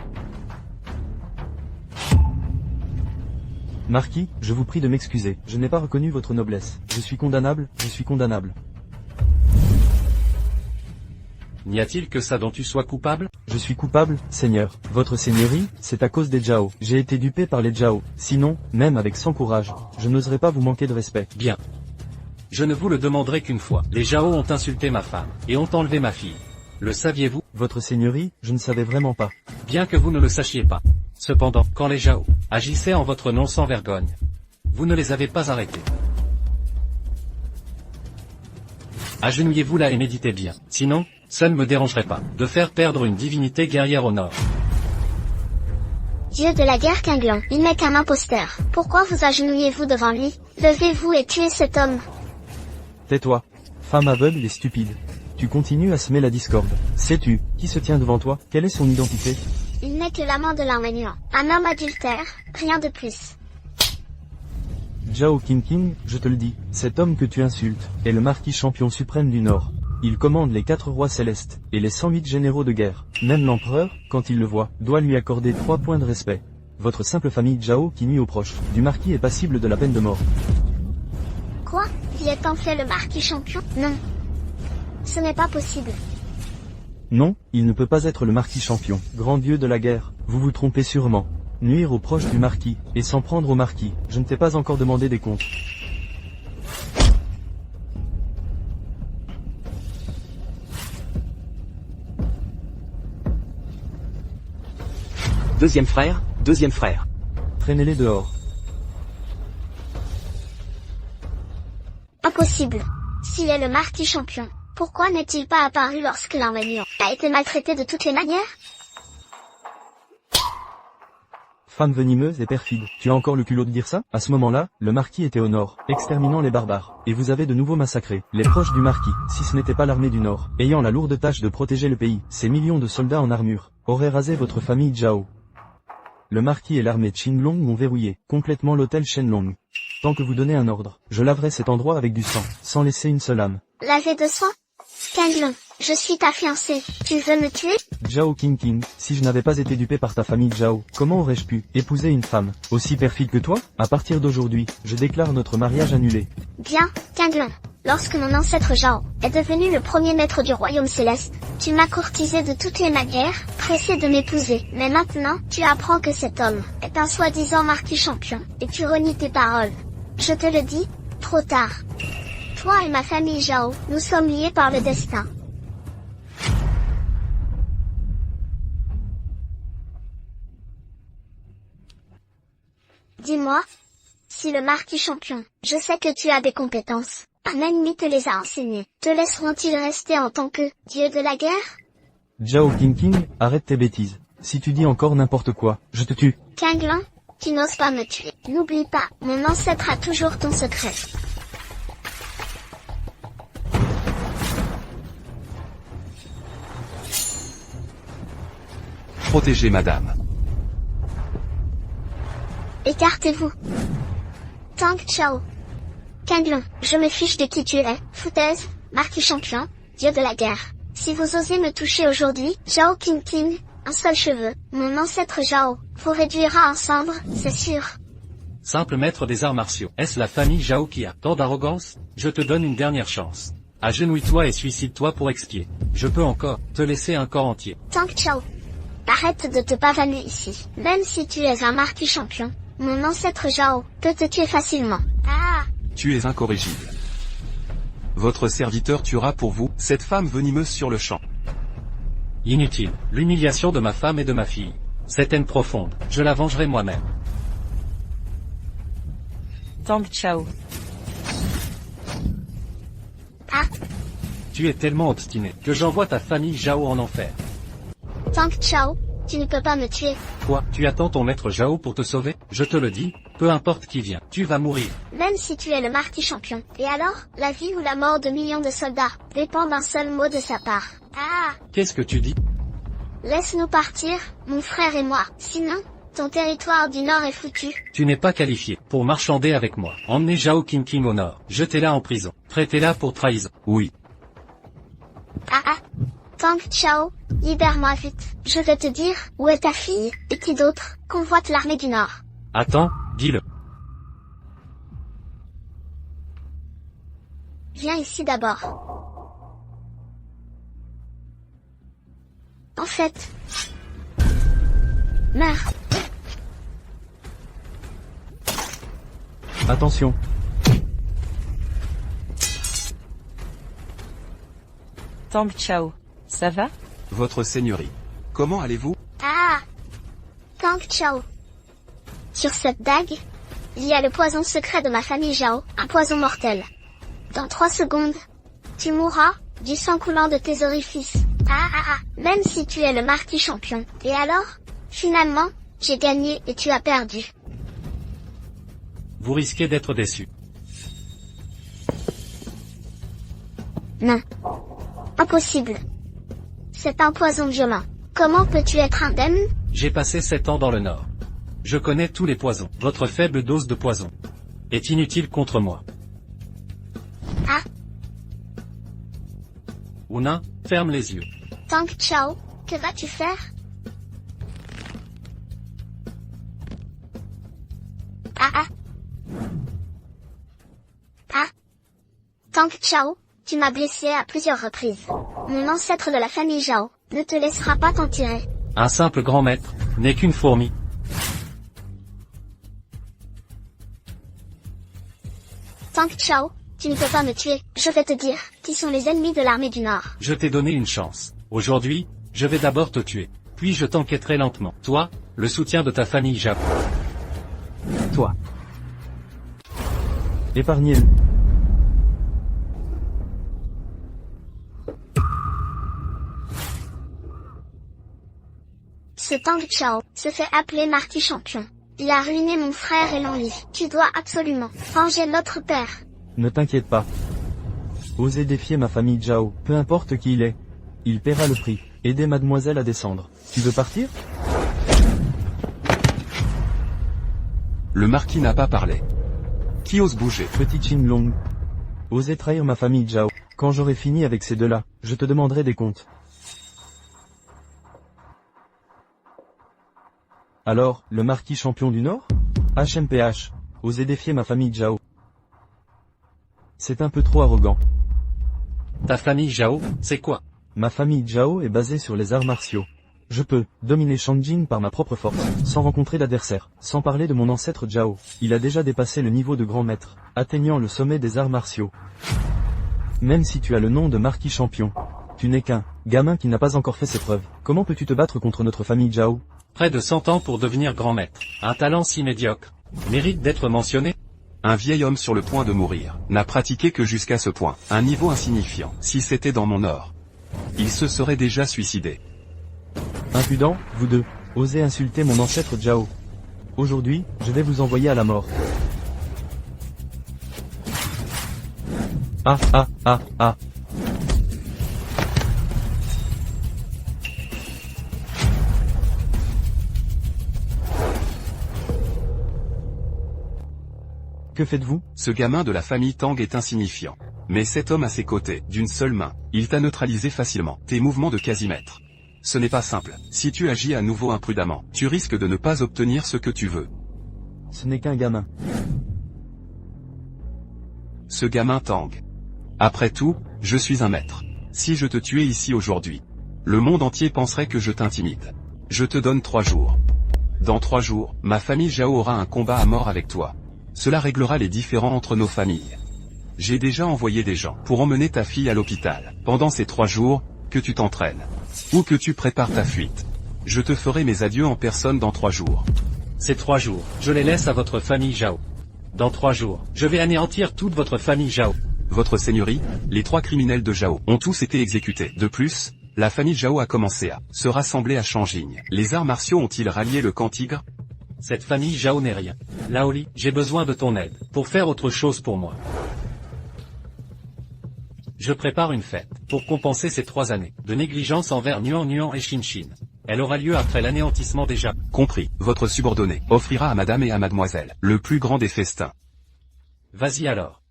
Speaker 6: Marquis, je vous prie de m'excuser, je n'ai pas reconnu votre noblesse. Je suis condamnable, je suis condamnable.
Speaker 5: N'y a-t-il que ça dont tu sois coupable?
Speaker 6: Je suis coupable, Seigneur. Votre seigneurie, c'est à cause des Zhao. J'ai été dupé par les Zhao. Sinon, même avec 100 courage, je n'oserais pas vous manquer de respect.
Speaker 5: Bien. Je ne vous le demanderai qu'une fois. Les Zhao ont insulté ma femme, et ont enlevé ma fille. Le saviez-vous?
Speaker 6: Votre seigneurie, je ne savais vraiment pas.
Speaker 5: Bien que vous ne le sachiez pas. Cependant, quand les Zhao agissaient en votre nom sans vergogne, vous ne les avez pas arrêtés. Agenouillez-vous là et méditez bien. Sinon, ça ne me dérangerait pas de faire perdre une divinité guerrière au nord.
Speaker 4: Dieu de la guerre Kanglong, il n'est qu'un imposteur. Pourquoi vous agenouillez-vous devant lui? Levez-vous et tuez cet homme.
Speaker 6: Tais-toi. Femme aveugle et stupide. Tu continues à semer la discorde. Sais-tu qui se tient devant toi? Quelle est son identité?
Speaker 4: Il n'est que l'amant de l'Arménien. Un homme adultère, rien de plus.
Speaker 6: Zhao Qingqing, je te le dis, cet homme que tu insultes, est le marquis champion suprême du Nord. Il commande les 4 rois célestes, et les 108 généraux de guerre. Même l'empereur, quand il le voit, doit lui accorder 3 points de respect. Votre simple famille Zhao qui nuit aux proches du marquis est passible de la peine de mort.
Speaker 4: Quoi? Qui est en fait le marquis champion? Non. Ce n'est pas possible.
Speaker 6: Non, il ne peut pas être le marquis champion. Grand dieu de la guerre, vous vous trompez sûrement. Nuire aux proches du marquis, et s'en prendre au marquis, je ne t'ai pas encore demandé des comptes.
Speaker 8: Deuxième frère, deuxième frère.
Speaker 6: Traînez-les dehors.
Speaker 4: Impossible. S'il est le marquis champion, pourquoi n'est-il pas apparu lorsque l'Arménien a été maltraité de toutes les manières?
Speaker 6: Femme venimeuse et perfide, tu as encore le culot de dire ça? À ce moment-là, le marquis était au nord, exterminant les barbares, et vous avez de nouveau massacré les proches du marquis, si ce n'était pas l'armée du nord, ayant la lourde tâche de protéger le pays. Ces millions de soldats en armure auraient rasé votre famille Zhao. Le marquis et l'armée Qinglong ont verrouillé complètement l'hôtel Shenlong. Tant que vous donnez un ordre, je laverai cet endroit avec du sang, sans laisser une seule âme.
Speaker 4: Laver de sang? Qingling, je suis ta fiancée. Tu veux me tuer?
Speaker 6: Zhao Qingqing, si je n'avais pas été dupé par ta famille Zhao, comment aurais-je pu épouser une femme aussi perfide que toi? À partir d'aujourd'hui, je déclare notre mariage annulé.
Speaker 4: Bien, Qingling. Lorsque mon ancêtre Zhao est devenu le premier maître du royaume céleste, tu m'as courtisé de toutes les manières, pressé de m'épouser. Mais maintenant, tu apprends que cet homme est un soi-disant marquis champion, et tu renies tes paroles. Je te le dis, trop tard. Toi et ma famille Zhao, nous sommes liés par le destin. Dis-moi, si le marquis champion, je sais que tu as des compétences. Un ennemi te les a enseignés. Te laisseront-ils rester en tant que dieu de la guerre?
Speaker 6: Zhao Qingqing, arrête tes bêtises. Si tu dis encore n'importe quoi, je te tue.
Speaker 4: Qingling, tu n'oses pas me tuer. N'oublie pas, mon ancêtre a toujours ton secret.
Speaker 7: Protégez madame.
Speaker 4: Écartez-vous. Tang Chao. Qingling, je me fiche de qui tu es, foutaise, marquis champion, dieu de la guerre. Si vous osez me toucher aujourd'hui, Zhao Qingqing, un seul cheveu, mon ancêtre Zhao, vous réduira en cendres, c'est sûr.
Speaker 5: Simple maître des arts martiaux. Est-ce la famille Zhao qui a tant d'arrogance? Je te donne une dernière chance. Agenouille-toi et suicide-toi pour expier. Je peux encore te laisser un corps entier.
Speaker 4: Tang Chao. Arrête de te pavaner ici. Même si tu es un marquis champion, mon ancêtre Zhao peut te tuer facilement. Ah!
Speaker 7: Tu es incorrigible. Votre serviteur tuera pour vous cette femme venimeuse sur le champ.
Speaker 5: Inutile. L'humiliation de ma femme et de ma fille. Cette haine profonde, je la vengerai moi-même.
Speaker 1: Tang Chao.
Speaker 4: Ah!
Speaker 5: Tu es tellement obstiné que j'envoie ta famille Zhao en enfer.
Speaker 4: Tang Chao, tu ne peux pas me tuer.
Speaker 5: Quoi? Tu attends ton maître Zhao pour te sauver? Je te le dis, peu importe qui vient, tu vas mourir.
Speaker 4: Même si tu es le marquis champion. Et alors, la vie ou la mort de millions de soldats dépend d'un seul mot de sa part. Ah!
Speaker 5: Qu'est-ce que tu dis?
Speaker 4: Laisse-nous partir, mon frère et moi. Sinon, ton territoire du Nord est foutu.
Speaker 5: Tu n'es pas qualifié pour marchander avec moi. Emmenez Zhao Qingqing au Nord. Jetez-la en prison. Traitez-la pour trahison. Oui.
Speaker 4: Ah ah! Tang Chao, libère-moi vite. Je vais te dire où est ta fille, et qui d'autre convoite l'armée du Nord.
Speaker 5: Attends, dis-le.
Speaker 4: Viens ici d'abord. En fait... Meurs.
Speaker 6: Attention.
Speaker 1: Tang Chao. Ça va?
Speaker 7: Votre seigneurie. Comment allez-vous?
Speaker 4: Ah! Tang Chao. Sur cette dague, il y a le poison secret de ma famille Zhao, un poison mortel. Dans 3 secondes, tu mourras, du sang coulant de tes orifices. Ah ah ah! Même si tu es le marquis champion. Et alors? Finalement, j'ai gagné et tu as perdu.
Speaker 5: Vous risquez d'être déçu.
Speaker 4: Non. Impossible. C'est un poison violent. Comment peux-tu être indemne?
Speaker 5: J'ai passé 7 ans dans le Nord. Je connais tous les poisons. Votre faible dose de poison est inutile contre moi.
Speaker 4: Ah.
Speaker 5: Una, ferme les yeux.
Speaker 4: Tang Chao, que vas-tu faire? Ah ah. Ah. Tang Chao, tu m'as blessé à plusieurs reprises. Mon ancêtre de la famille Zhao ne te laissera pas t'en tirer.
Speaker 5: Un simple grand maître n'est qu'une fourmi.
Speaker 4: Tang Chao, tu ne peux pas me tuer. Je vais te dire qui sont les ennemis de l'armée du Nord.
Speaker 5: Je t'ai donné une chance. Aujourd'hui, je vais d'abord te tuer. Puis je t'enquêterai lentement. Toi, le soutien de ta famille Zhao.
Speaker 8: Toi.
Speaker 6: Épargnez-le.
Speaker 4: Ce Tang Chao se fait appeler Marty Champion. Il a ruiné mon frère et l'enlit. Tu dois absolument venger notre père.
Speaker 6: Ne t'inquiète pas. Osez défier ma famille Zhao, peu importe qui il est. Il paiera le prix. Aidez mademoiselle à descendre. Tu veux partir?
Speaker 7: Le marquis n'a pas parlé. Qui ose bouger?
Speaker 6: Petit Qin Long. Osez trahir ma famille Zhao. Quand j'aurai fini avec ces deux-là, je te demanderai des comptes. Alors, le marquis champion du Nord? HMPH. Osez défier ma famille Zhao. C'est un peu trop arrogant.
Speaker 5: Ta famille Zhao, c'est quoi?
Speaker 6: Ma famille Zhao est basée sur les arts martiaux. Je peux dominer Shanjin par ma propre force, sans rencontrer d'adversaire. Sans parler de mon ancêtre Zhao, il a déjà dépassé le niveau de grand maître, atteignant le sommet des arts martiaux. Même si tu as le nom de marquis champion, tu n'es qu'un gamin qui n'a pas encore fait ses preuves. Comment peux-tu te battre contre notre famille Zhao?
Speaker 5: Près de 100 ans pour devenir grand maître. Un talent si médiocre mérite d'être mentionné.
Speaker 7: Un vieil homme sur le point de mourir n'a pratiqué que jusqu'à ce point. Un niveau insignifiant. Si c'était dans mon or, il se serait déjà suicidé.
Speaker 6: Impudent, vous deux, osez insulter mon ancêtre Zhao. Aujourd'hui, je vais vous envoyer à la mort. Ah ah ah ah. Que faites-vous?
Speaker 7: Ce gamin de la famille Tang est insignifiant. Mais cet homme à ses côtés, d'une seule main, il t'a neutralisé facilement. Tes mouvements de quasi-maître. Ce n'est pas simple. Si tu agis à nouveau imprudemment, tu risques de ne pas obtenir ce que tu veux.
Speaker 6: Ce n'est qu'un gamin.
Speaker 7: Ce gamin Tang. Après tout, je suis un maître. Si je te tuais ici aujourd'hui, le monde entier penserait que je t'intimide. Je te donne 3 jours. Dans 3 jours, ma famille Zhao aura un combat à mort avec toi. Cela réglera les différends entre nos familles. J'ai déjà envoyé des gens pour emmener ta fille à l'hôpital. Pendant ces 3 jours, que tu t'entraînes. Ou que tu prépares ta fuite. Je te ferai mes adieux en personne dans 3 jours.
Speaker 5: Ces 3 jours, je les laisse à votre famille Zhao. Dans 3 jours, je vais anéantir toute votre famille Zhao.
Speaker 7: Votre seigneurie, les 3 criminels de Zhao ont tous été exécutés. De plus, la famille Zhao a commencé à se rassembler à Shanjin. Les arts martiaux ont-ils rallié le camp Tigre?
Speaker 5: Cette famille Zhao n'est rien. Laoli, j'ai besoin de ton aide, pour faire autre chose pour moi. Je prépare une fête, pour compenser ces 3 années de négligence envers Nuan et Shin. Elle aura lieu après l'anéantissement des Zhao.
Speaker 7: Compris, votre subordonné offrira à madame et à mademoiselle le plus grand des festins.
Speaker 5: Vas-y alors.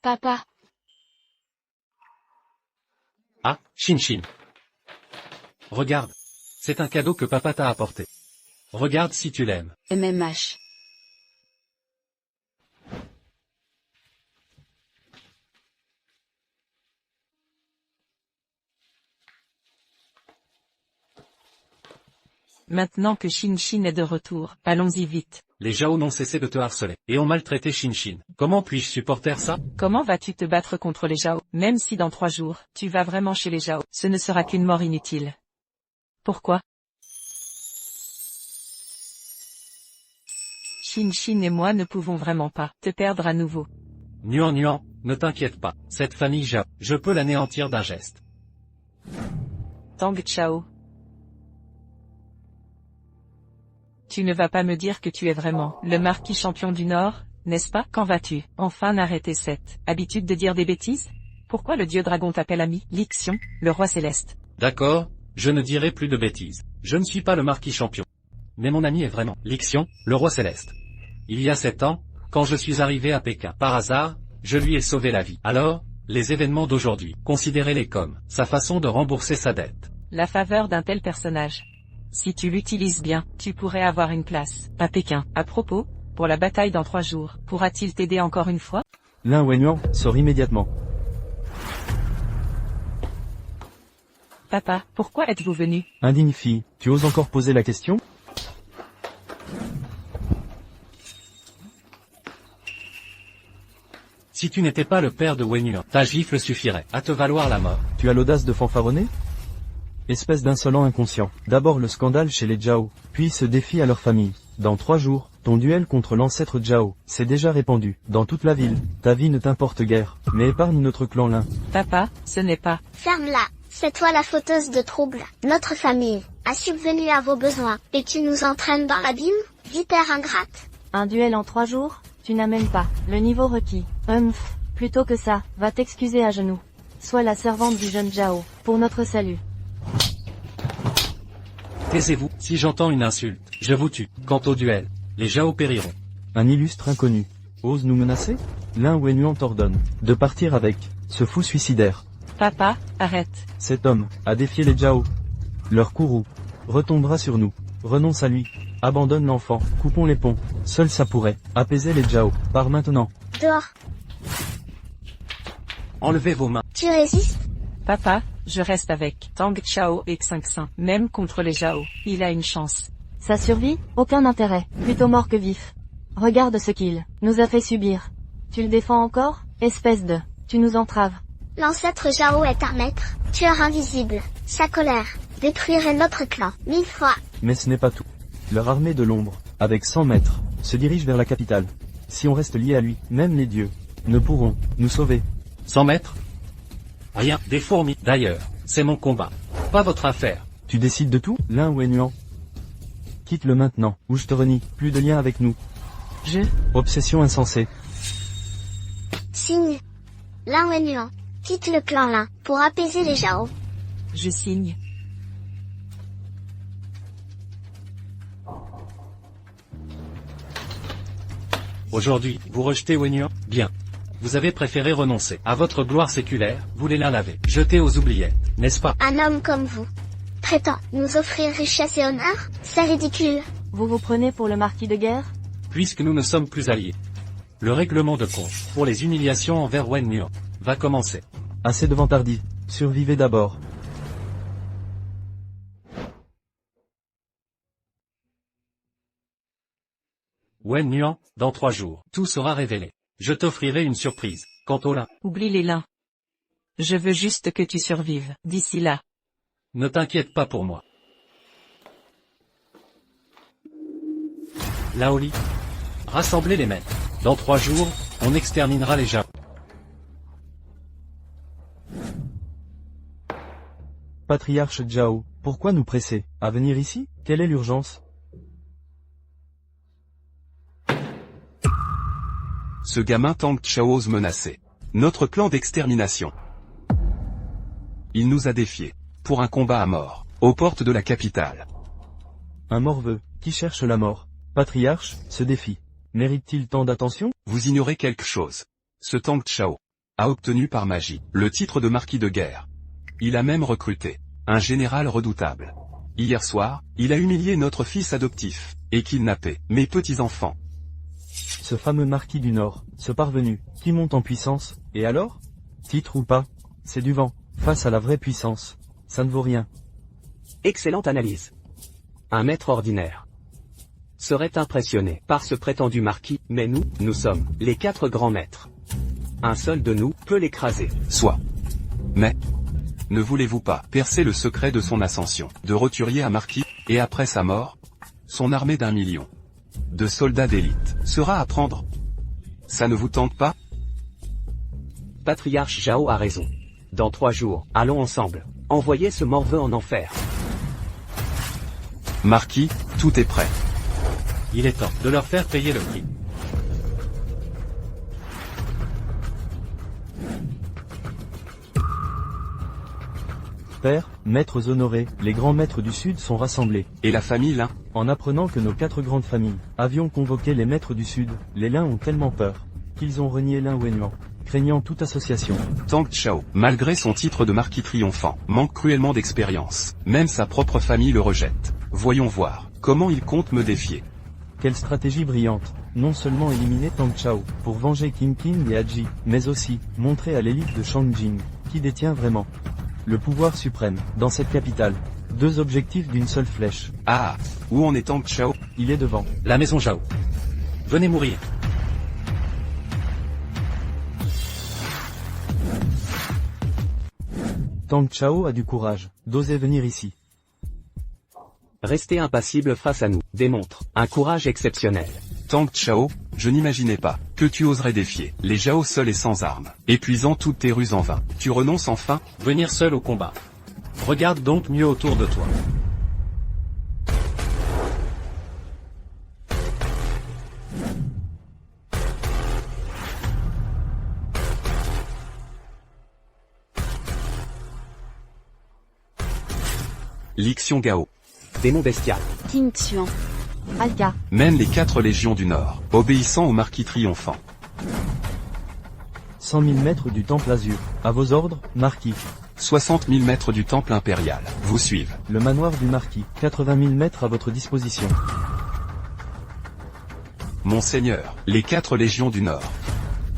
Speaker 3: Papa.
Speaker 5: Ah, Shin. Regarde. C'est un cadeau que papa t'a apporté. Regarde si tu l'aimes.
Speaker 3: MMH.
Speaker 1: Maintenant que Shin est de retour, allons-y vite.
Speaker 5: Les Zhao n'ont cessé de te harceler, et ont maltraité Shin. Comment puis-je supporter ça?
Speaker 1: Comment vas-tu te battre contre les Zhao? Même si dans 3 jours, tu vas vraiment chez les Zhao, ce ne sera qu'une mort inutile. Pourquoi? Shin et moi ne pouvons vraiment pas te perdre à nouveau.
Speaker 5: Nuan, ne t'inquiète pas. Cette famille Zhao, je peux l'anéantir d'un geste.
Speaker 1: Tang Chao. Tu ne vas pas me dire que tu es vraiment le marquis champion du Nord? n'est-ce pas? Quand vas-tu enfin arrêter cette habitude de dire des bêtises? Pourquoi le dieu dragon t'appelle ami? Lixion, le roi céleste.
Speaker 5: D'accord, je ne dirai plus de bêtises. Je ne suis pas le marquis champion. Mais mon ami est vraiment Lixion, le roi céleste. Il y a 7 ans, quand je suis arrivé à Pékin, par hasard, je lui ai sauvé la vie. Alors, les événements d'aujourd'hui, considérez-les comme sa façon de rembourser sa dette.
Speaker 1: La faveur d'un tel personnage. Si tu l'utilises bien, tu pourrais avoir une place à Pékin. À propos, pour la bataille dans 3 jours, pourra-t-il t'aider encore une fois?
Speaker 6: Lin Wenyuan sort immédiatement.
Speaker 1: Papa, pourquoi êtes-vous venu?
Speaker 6: Indigne fille, tu oses encore poser la question?
Speaker 5: Si tu n'étais pas le père de Wenyuan, ta gifle suffirait à te valoir la mort.
Speaker 6: Tu as l'audace de fanfaronner? Espèce d'insolent inconscient. D'abord le scandale chez les Zhao, puis ce défi à leur famille. Dans 3 jours, ton duel contre l'ancêtre Zhao, c'est déjà répandu, dans toute la ville. Ta vie ne t'importe guère, mais épargne notre clan Lin.
Speaker 1: Papa, ce n'est pas...
Speaker 4: Ferme-la. C'est toi la fauteuse de troubles. Notre famille a subvenu à vos besoins, et tu nous entraînes dans l'abîme? Vipère ingrate.
Speaker 2: Un duel en 3 jours? Tu n'amènes pas le niveau requis. Plutôt que ça, va t'excuser à genoux. Sois la servante du jeune Zhao, pour notre salut.
Speaker 5: Taisez-vous, si j'entends une insulte, je vous tue. Quant au duel, les Zhao périront.
Speaker 6: Un illustre inconnu ose nous menacer? Lin Wenyuan t'ordonne de partir avec ce fou suicidaire.
Speaker 1: Papa, arrête.
Speaker 6: Cet homme a défié les Zhao. Leur courroux retombera sur nous. Renonce à lui. Abandonne l'enfant. Coupons les ponts. Seul ça pourrait apaiser les Zhao. Pars maintenant.
Speaker 4: Dehors.
Speaker 5: Enlevez vos mains.
Speaker 4: Tu résistes?
Speaker 1: Papa, je reste avec Tang Chao et Xingxin. Même contre les Zhao, il a une chance.
Speaker 2: Sa survie? Aucun intérêt. Plutôt mort que vif. Regarde ce qu'il nous a fait subir. Tu le défends encore? Espèce de... Tu nous entraves.
Speaker 4: L'ancêtre Zhao est un maître, tueur invisible. Sa colère détruirait notre clan 1000 fois.
Speaker 6: Mais ce n'est pas tout. Leur armée de l'ombre, avec 100 mètres, se dirige vers la capitale. Si on reste lié à lui, même les dieux ne pourront nous sauver.
Speaker 5: 100 mètres? Rien, des fourmis. D'ailleurs, c'est mon combat. Pas votre affaire.
Speaker 6: Tu décides de tout, Lin Wenyuan? Quitte-le maintenant, ou je te renie. Plus de lien avec nous. Obsession insensée.
Speaker 4: Signe. Lin Wenyuan quitte le clan Lin pour apaiser les Zhao.
Speaker 1: Je signe.
Speaker 5: Aujourd'hui, vous rejetez Wenyuan? Bien. Vous avez préféré renoncer à votre gloire séculaire, vous les laver, jeter aux oubliettes, n'est-ce pas?
Speaker 4: Un homme comme vous prétend nous offrir richesse et honneur? C'est ridicule.
Speaker 2: Vous vous prenez pour le marquis de guerre?
Speaker 5: Puisque nous ne sommes plus alliés. Le règlement de compte, pour les humiliations envers Wenyuan, va commencer.
Speaker 6: Assez de vantardis. Survivez d'abord.
Speaker 5: Wenyuan, dans 3 jours, tout sera révélé. Je t'offrirai une surprise. Quant au Lin,
Speaker 1: Oublie les Lins. Je veux juste que tu survives, d'ici là.
Speaker 5: ne t'inquiète pas pour moi. Laoli, rassemblez les maîtres. Dans 3 jours, on exterminera les Zhao.
Speaker 6: Patriarche Zhao, pourquoi nous presser à venir ici? Quelle est l'urgence?
Speaker 7: Ce gamin Tang Chao ose menacer notre clan d'extermination. Il nous a défiés pour un combat à mort, aux portes de la capitale.
Speaker 6: Un morveux, qui cherche la mort. Patriarche, ce défi. Mérite-t-il tant d'attention?
Speaker 7: Vous ignorez quelque chose. Ce Tang Chao a obtenu par magie le titre de marquis de guerre. Il a même recruté un général redoutable. Hier soir, il a humilié notre fils adoptif, et kidnappé mes petits-enfants.
Speaker 6: Ce fameux marquis du Nord, ce parvenu, qui monte en puissance, et alors? Titre ou pas, c'est du vent, face à la vraie puissance. Ça ne vaut rien.
Speaker 8: Excellente analyse. Un maître ordinaire serait impressionné par ce prétendu marquis, mais nous sommes les 4 grands maîtres. Un seul de nous peut l'écraser.
Speaker 7: Soit. Mais, ne voulez-vous pas percer le secret de son ascension, de roturier à marquis, et après sa mort, son armée d'1 million de soldats d'élite sera à prendre? Ça ne vous tente pas?
Speaker 8: Patriarche Zhao a raison. Dans 3 jours, allons ensemble. Envoyez ce morveux en enfer.
Speaker 7: Marquis, tout est prêt.
Speaker 5: Il est temps de leur faire payer le prix.
Speaker 6: Père, maîtres honorés, les grands maîtres du Sud sont rassemblés.
Speaker 7: Et la famille Lin?
Speaker 6: En apprenant que nos 4 grandes familles avions convoqué les maîtres du Sud, les Lin ont tellement peur qu'ils ont renié Lin Wenhuan, craignant toute association.
Speaker 7: Tang Chao, malgré son titre de marquis triomphant, manque cruellement d'expérience. Même sa propre famille le rejette. Voyons voir, comment il compte me défier.
Speaker 6: Quelle stratégie brillante! Non seulement éliminer Tang Chao, pour venger Qin Qin et Haji, mais aussi, montrer à l'élite de Shangjing, qui détient vraiment le pouvoir suprême, dans cette capitale. 2 objectifs d'une seule flèche.
Speaker 7: Ah, où en est Tang Chao?
Speaker 6: Il est devant.
Speaker 5: La maison Zhao. Venez mourir.
Speaker 6: Tang Chao a du courage, d'oser venir ici.
Speaker 8: Rester impassible face à nous démontre un courage exceptionnel.
Speaker 7: Tang Chao, je n'imaginais pas que tu oserais défier les Zhao seuls et sans armes, épuisant toutes tes ruses en vain. Tu renonces enfin?
Speaker 5: Venir seul au combat. Regarde donc mieux autour de toi.
Speaker 7: Lixion Gao.
Speaker 8: Démon bestial.
Speaker 3: Ting Xuan.
Speaker 2: Alka.
Speaker 7: Mène les 4 légions du Nord, obéissant au marquis triomphant.
Speaker 6: 100 000 mètres du temple azur. À vos ordres, marquis.
Speaker 7: 60 000 mètres du temple impérial, vous suivent.
Speaker 6: Le manoir du marquis. 80 000 mètres à votre disposition.
Speaker 7: Monseigneur, les 4 légions du Nord.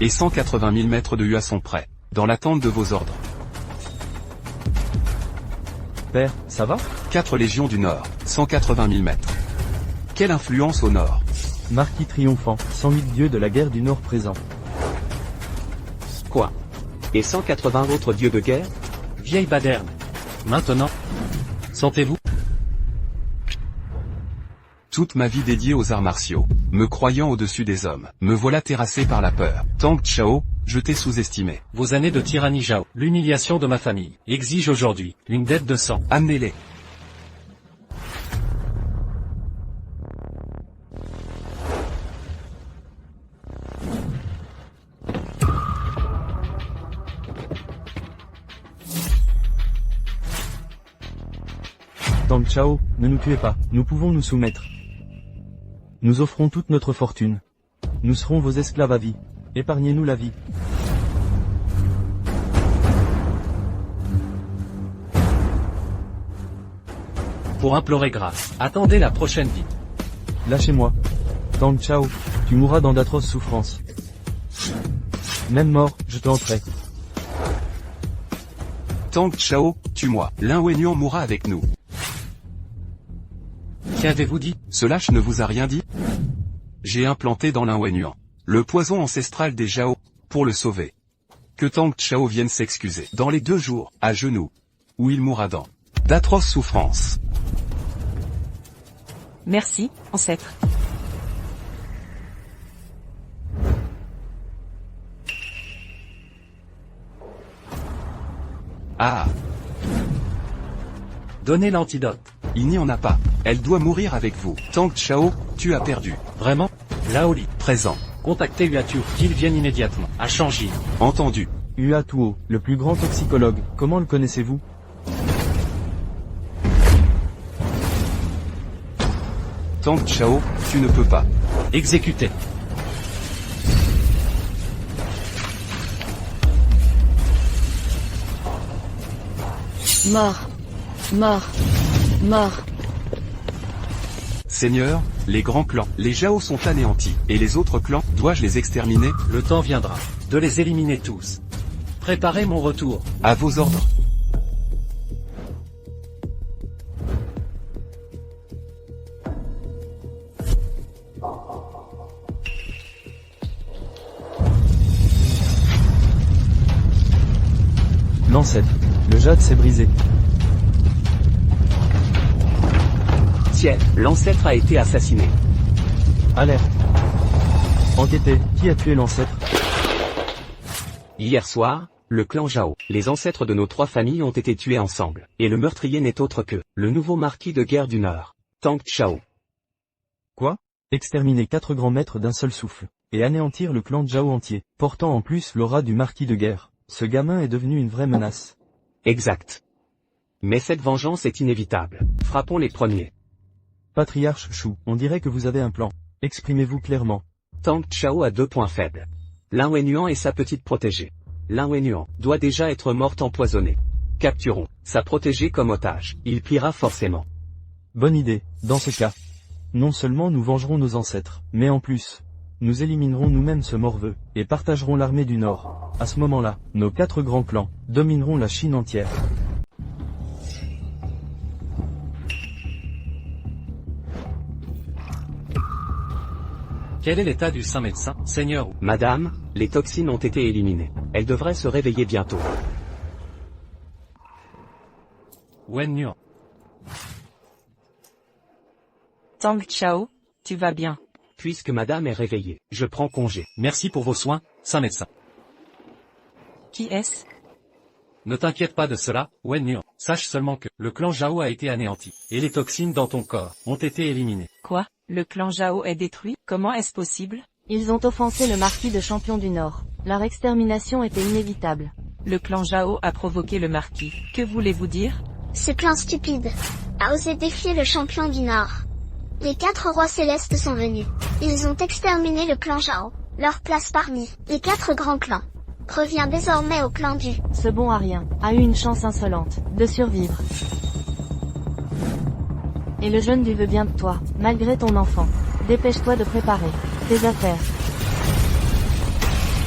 Speaker 7: Et 180 000 mètres de Hua sont prêts, dans l'attente de vos ordres.
Speaker 6: Père, ça va?
Speaker 7: 4 légions du Nord, 180 000 mètres. Quelle influence au Nord?
Speaker 6: Marquis triomphant, 108 dieux de la guerre du Nord présents.
Speaker 8: Quoi? Et 180 autres dieux de guerre?
Speaker 5: Vieille baderne. Maintenant. Sentez-vous?
Speaker 7: Toute ma vie dédiée aux arts martiaux, me croyant au-dessus des hommes, me voilà terrassé par la peur. Tang Chao, je t'ai sous-estimé.
Speaker 5: Vos années de tyrannie Zhao, l'humiliation de ma famille, exigent aujourd'hui une dette de sang.
Speaker 7: Amenez-les.
Speaker 6: Tang Chao, ne nous tuez pas, nous pouvons nous soumettre. Nous offrons toute notre fortune. Nous serons vos esclaves à vie. Épargnez-nous la vie.
Speaker 5: Pour implorer grâce, attendez la prochaine vie.
Speaker 6: Lâchez-moi. Tang Chao, tu mourras dans d'atroces souffrances. Même mort, je te hanterai.
Speaker 7: Tang Chao, tue-moi. Lin Wenhuan mourra avec nous.
Speaker 5: Qu'avez-vous dit?
Speaker 7: Ce lâche ne vous a rien dit? J'ai implanté dans Lin Wenhuan le poison ancestral des Zhao, pour le sauver. Que Tang Chao vienne s'excuser dans les 2 jours, à genoux, où il mourra dans d'atroces souffrances.
Speaker 1: Merci, ancêtre.
Speaker 7: Ah,
Speaker 5: Donnez l'antidote.
Speaker 7: il n'y en a pas. Elle doit mourir avec vous. Tang Chao, tu as perdu.
Speaker 5: Vraiment? Laoli.
Speaker 7: Présent.
Speaker 5: Contactez Huatu, qu'il vienne immédiatement, à Shangjing.
Speaker 7: Entendu.
Speaker 6: Hua Tuo, le plus grand toxicologue, comment le connaissez-vous?
Speaker 7: Tang Chao, tu ne peux pas.
Speaker 5: Exécutez.
Speaker 3: Mort. Mort. Mort.
Speaker 7: Seigneur, les grands clans, les Zhao sont anéantis, et les autres clans, dois-je les exterminer?
Speaker 5: Le temps viendra de les éliminer tous. Préparez mon retour.
Speaker 7: À vos ordres.
Speaker 6: L'ancêtre. Le jade s'est brisé.
Speaker 8: Tiens, l'ancêtre a été assassiné.
Speaker 6: Alerte. Enquêtez, qui a tué l'ancêtre?
Speaker 8: Hier soir, le clan Zhao, les ancêtres de nos 3 familles ont été tués ensemble, et le meurtrier n'est autre que le nouveau marquis de guerre du Nord, Tang Chao.
Speaker 6: Quoi? Exterminer 4 grands maîtres d'un seul souffle, et anéantir le clan Zhao entier, portant en plus l'aura du marquis de guerre. Ce gamin est devenu une vraie menace.
Speaker 8: Exact. Mais cette vengeance est inévitable. Frappons les premiers.
Speaker 6: Patriarche Shu, on dirait que vous avez un plan. Exprimez-vous clairement.
Speaker 8: Tang Chao a 2 points faibles. Lin Wenyuan est sa petite protégée. Lin Wenyuan doit déjà être morte empoisonnée. Capturons sa protégée comme otage. Il pliera forcément.
Speaker 6: Bonne idée, dans ce cas. Non seulement nous vengerons nos ancêtres, mais en plus, nous éliminerons nous-mêmes ce morveux, et partagerons l'armée du Nord. À ce moment-là, nos 4 grands clans domineront la Chine entière.
Speaker 5: Quel est l'état du saint médecin, Seigneur?
Speaker 8: Madame, les toxines ont été éliminées. Elle devrait se réveiller bientôt.
Speaker 5: Wen Yuan.
Speaker 1: Tang Chao, tu vas bien.
Speaker 8: Puisque madame est réveillée, je prends congé.
Speaker 5: Merci pour vos soins, saint médecin.
Speaker 1: Qui est-ce?
Speaker 5: Ne t'inquiète pas de cela, Wen Yuan. Sache seulement que le clan Zhao a été anéanti, et les toxines dans ton corps ont été éliminées.
Speaker 1: Quoi? Le clan Zhao est détruit? Comment est-ce possible?
Speaker 2: Ils ont offensé le marquis de Champion du Nord. Leur extermination était inévitable.
Speaker 1: Le clan Zhao a provoqué le marquis. Que voulez-vous dire?
Speaker 4: Ce clan stupide a osé défier le champion du Nord. Les 4 rois célestes sont venus. Ils ont exterminé le clan Zhao. Leur place parmi les 4 grands clans revient désormais au clan du.
Speaker 2: Ce bon Arien a eu une chance insolente de survivre. Et le jeune du veut bien de toi, malgré ton enfant. Dépêche-toi de préparer tes affaires.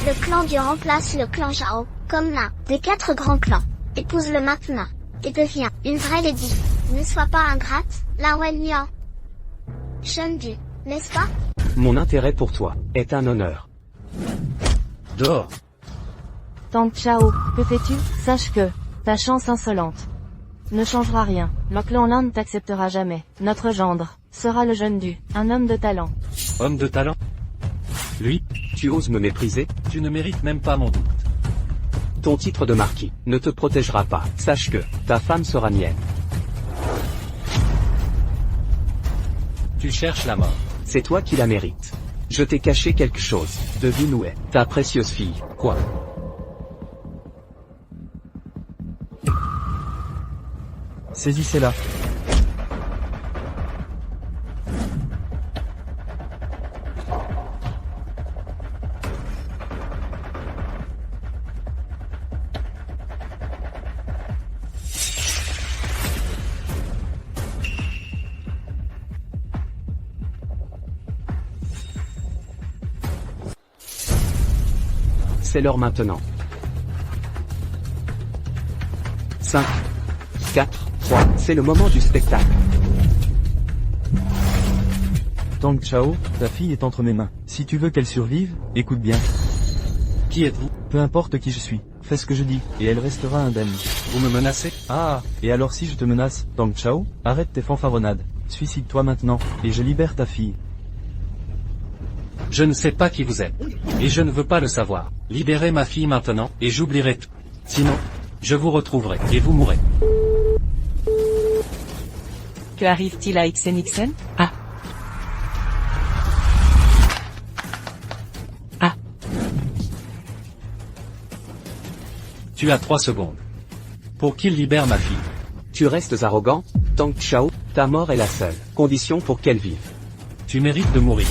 Speaker 4: Le clan du remplace le clan Zhao comme l'un des 4 grands clans. Épouse-le maintenant et deviens une vraie lady. Ne sois pas ingrate, Lin Wenyuan. Jeune du, n'est-ce pas?
Speaker 8: Mon intérêt pour toi est un honneur.
Speaker 5: Dehors.
Speaker 2: Tang Chao, que fais-tu? Sache que ta chance insolente ne changera rien. Le clan Lin ne t'acceptera jamais. Notre gendre sera le jeune du, un homme de talent.
Speaker 5: Homme de talent. Lui,
Speaker 8: Tu oses me mépriser?
Speaker 5: tu ne mérites même pas mon doute.
Speaker 8: Ton titre de marquis ne te protégera pas. Sache que ta femme sera mienne.
Speaker 5: Tu cherches la mort.
Speaker 8: C'est toi qui la mérites. Je t'ai caché quelque chose. Devine où est ta précieuse fille.
Speaker 5: Quoi?
Speaker 6: Saisissez-la.
Speaker 8: C'est l'heure maintenant. 5, 4, 3, c'est le moment du spectacle.
Speaker 6: Tang Chao, ta fille est entre mes mains. Si tu veux qu'elle survive, écoute bien.
Speaker 5: Qui êtes-vous?
Speaker 6: Peu importe qui je suis, fais ce que je dis, et elle restera indemne.
Speaker 5: Vous me menacez?
Speaker 6: Ah, et alors si je te menace, Tang Chao, arrête tes fanfaronnades. Suicide-toi maintenant, et je libère ta fille.
Speaker 5: Je ne sais pas qui vous êtes. Et je ne veux pas le savoir. Libérez ma fille maintenant, et j'oublierai tout. Sinon, je vous retrouverai, et vous mourrez.
Speaker 1: Que arrive-t-il à Xenixen? Ah. Ah.
Speaker 5: Tu as 3 secondes. Pour qu'il libère ma fille.
Speaker 8: Tu restes arrogant? Tang Chao, ta mort est la seule condition pour qu'elle vive.
Speaker 5: Tu mérites de mourir.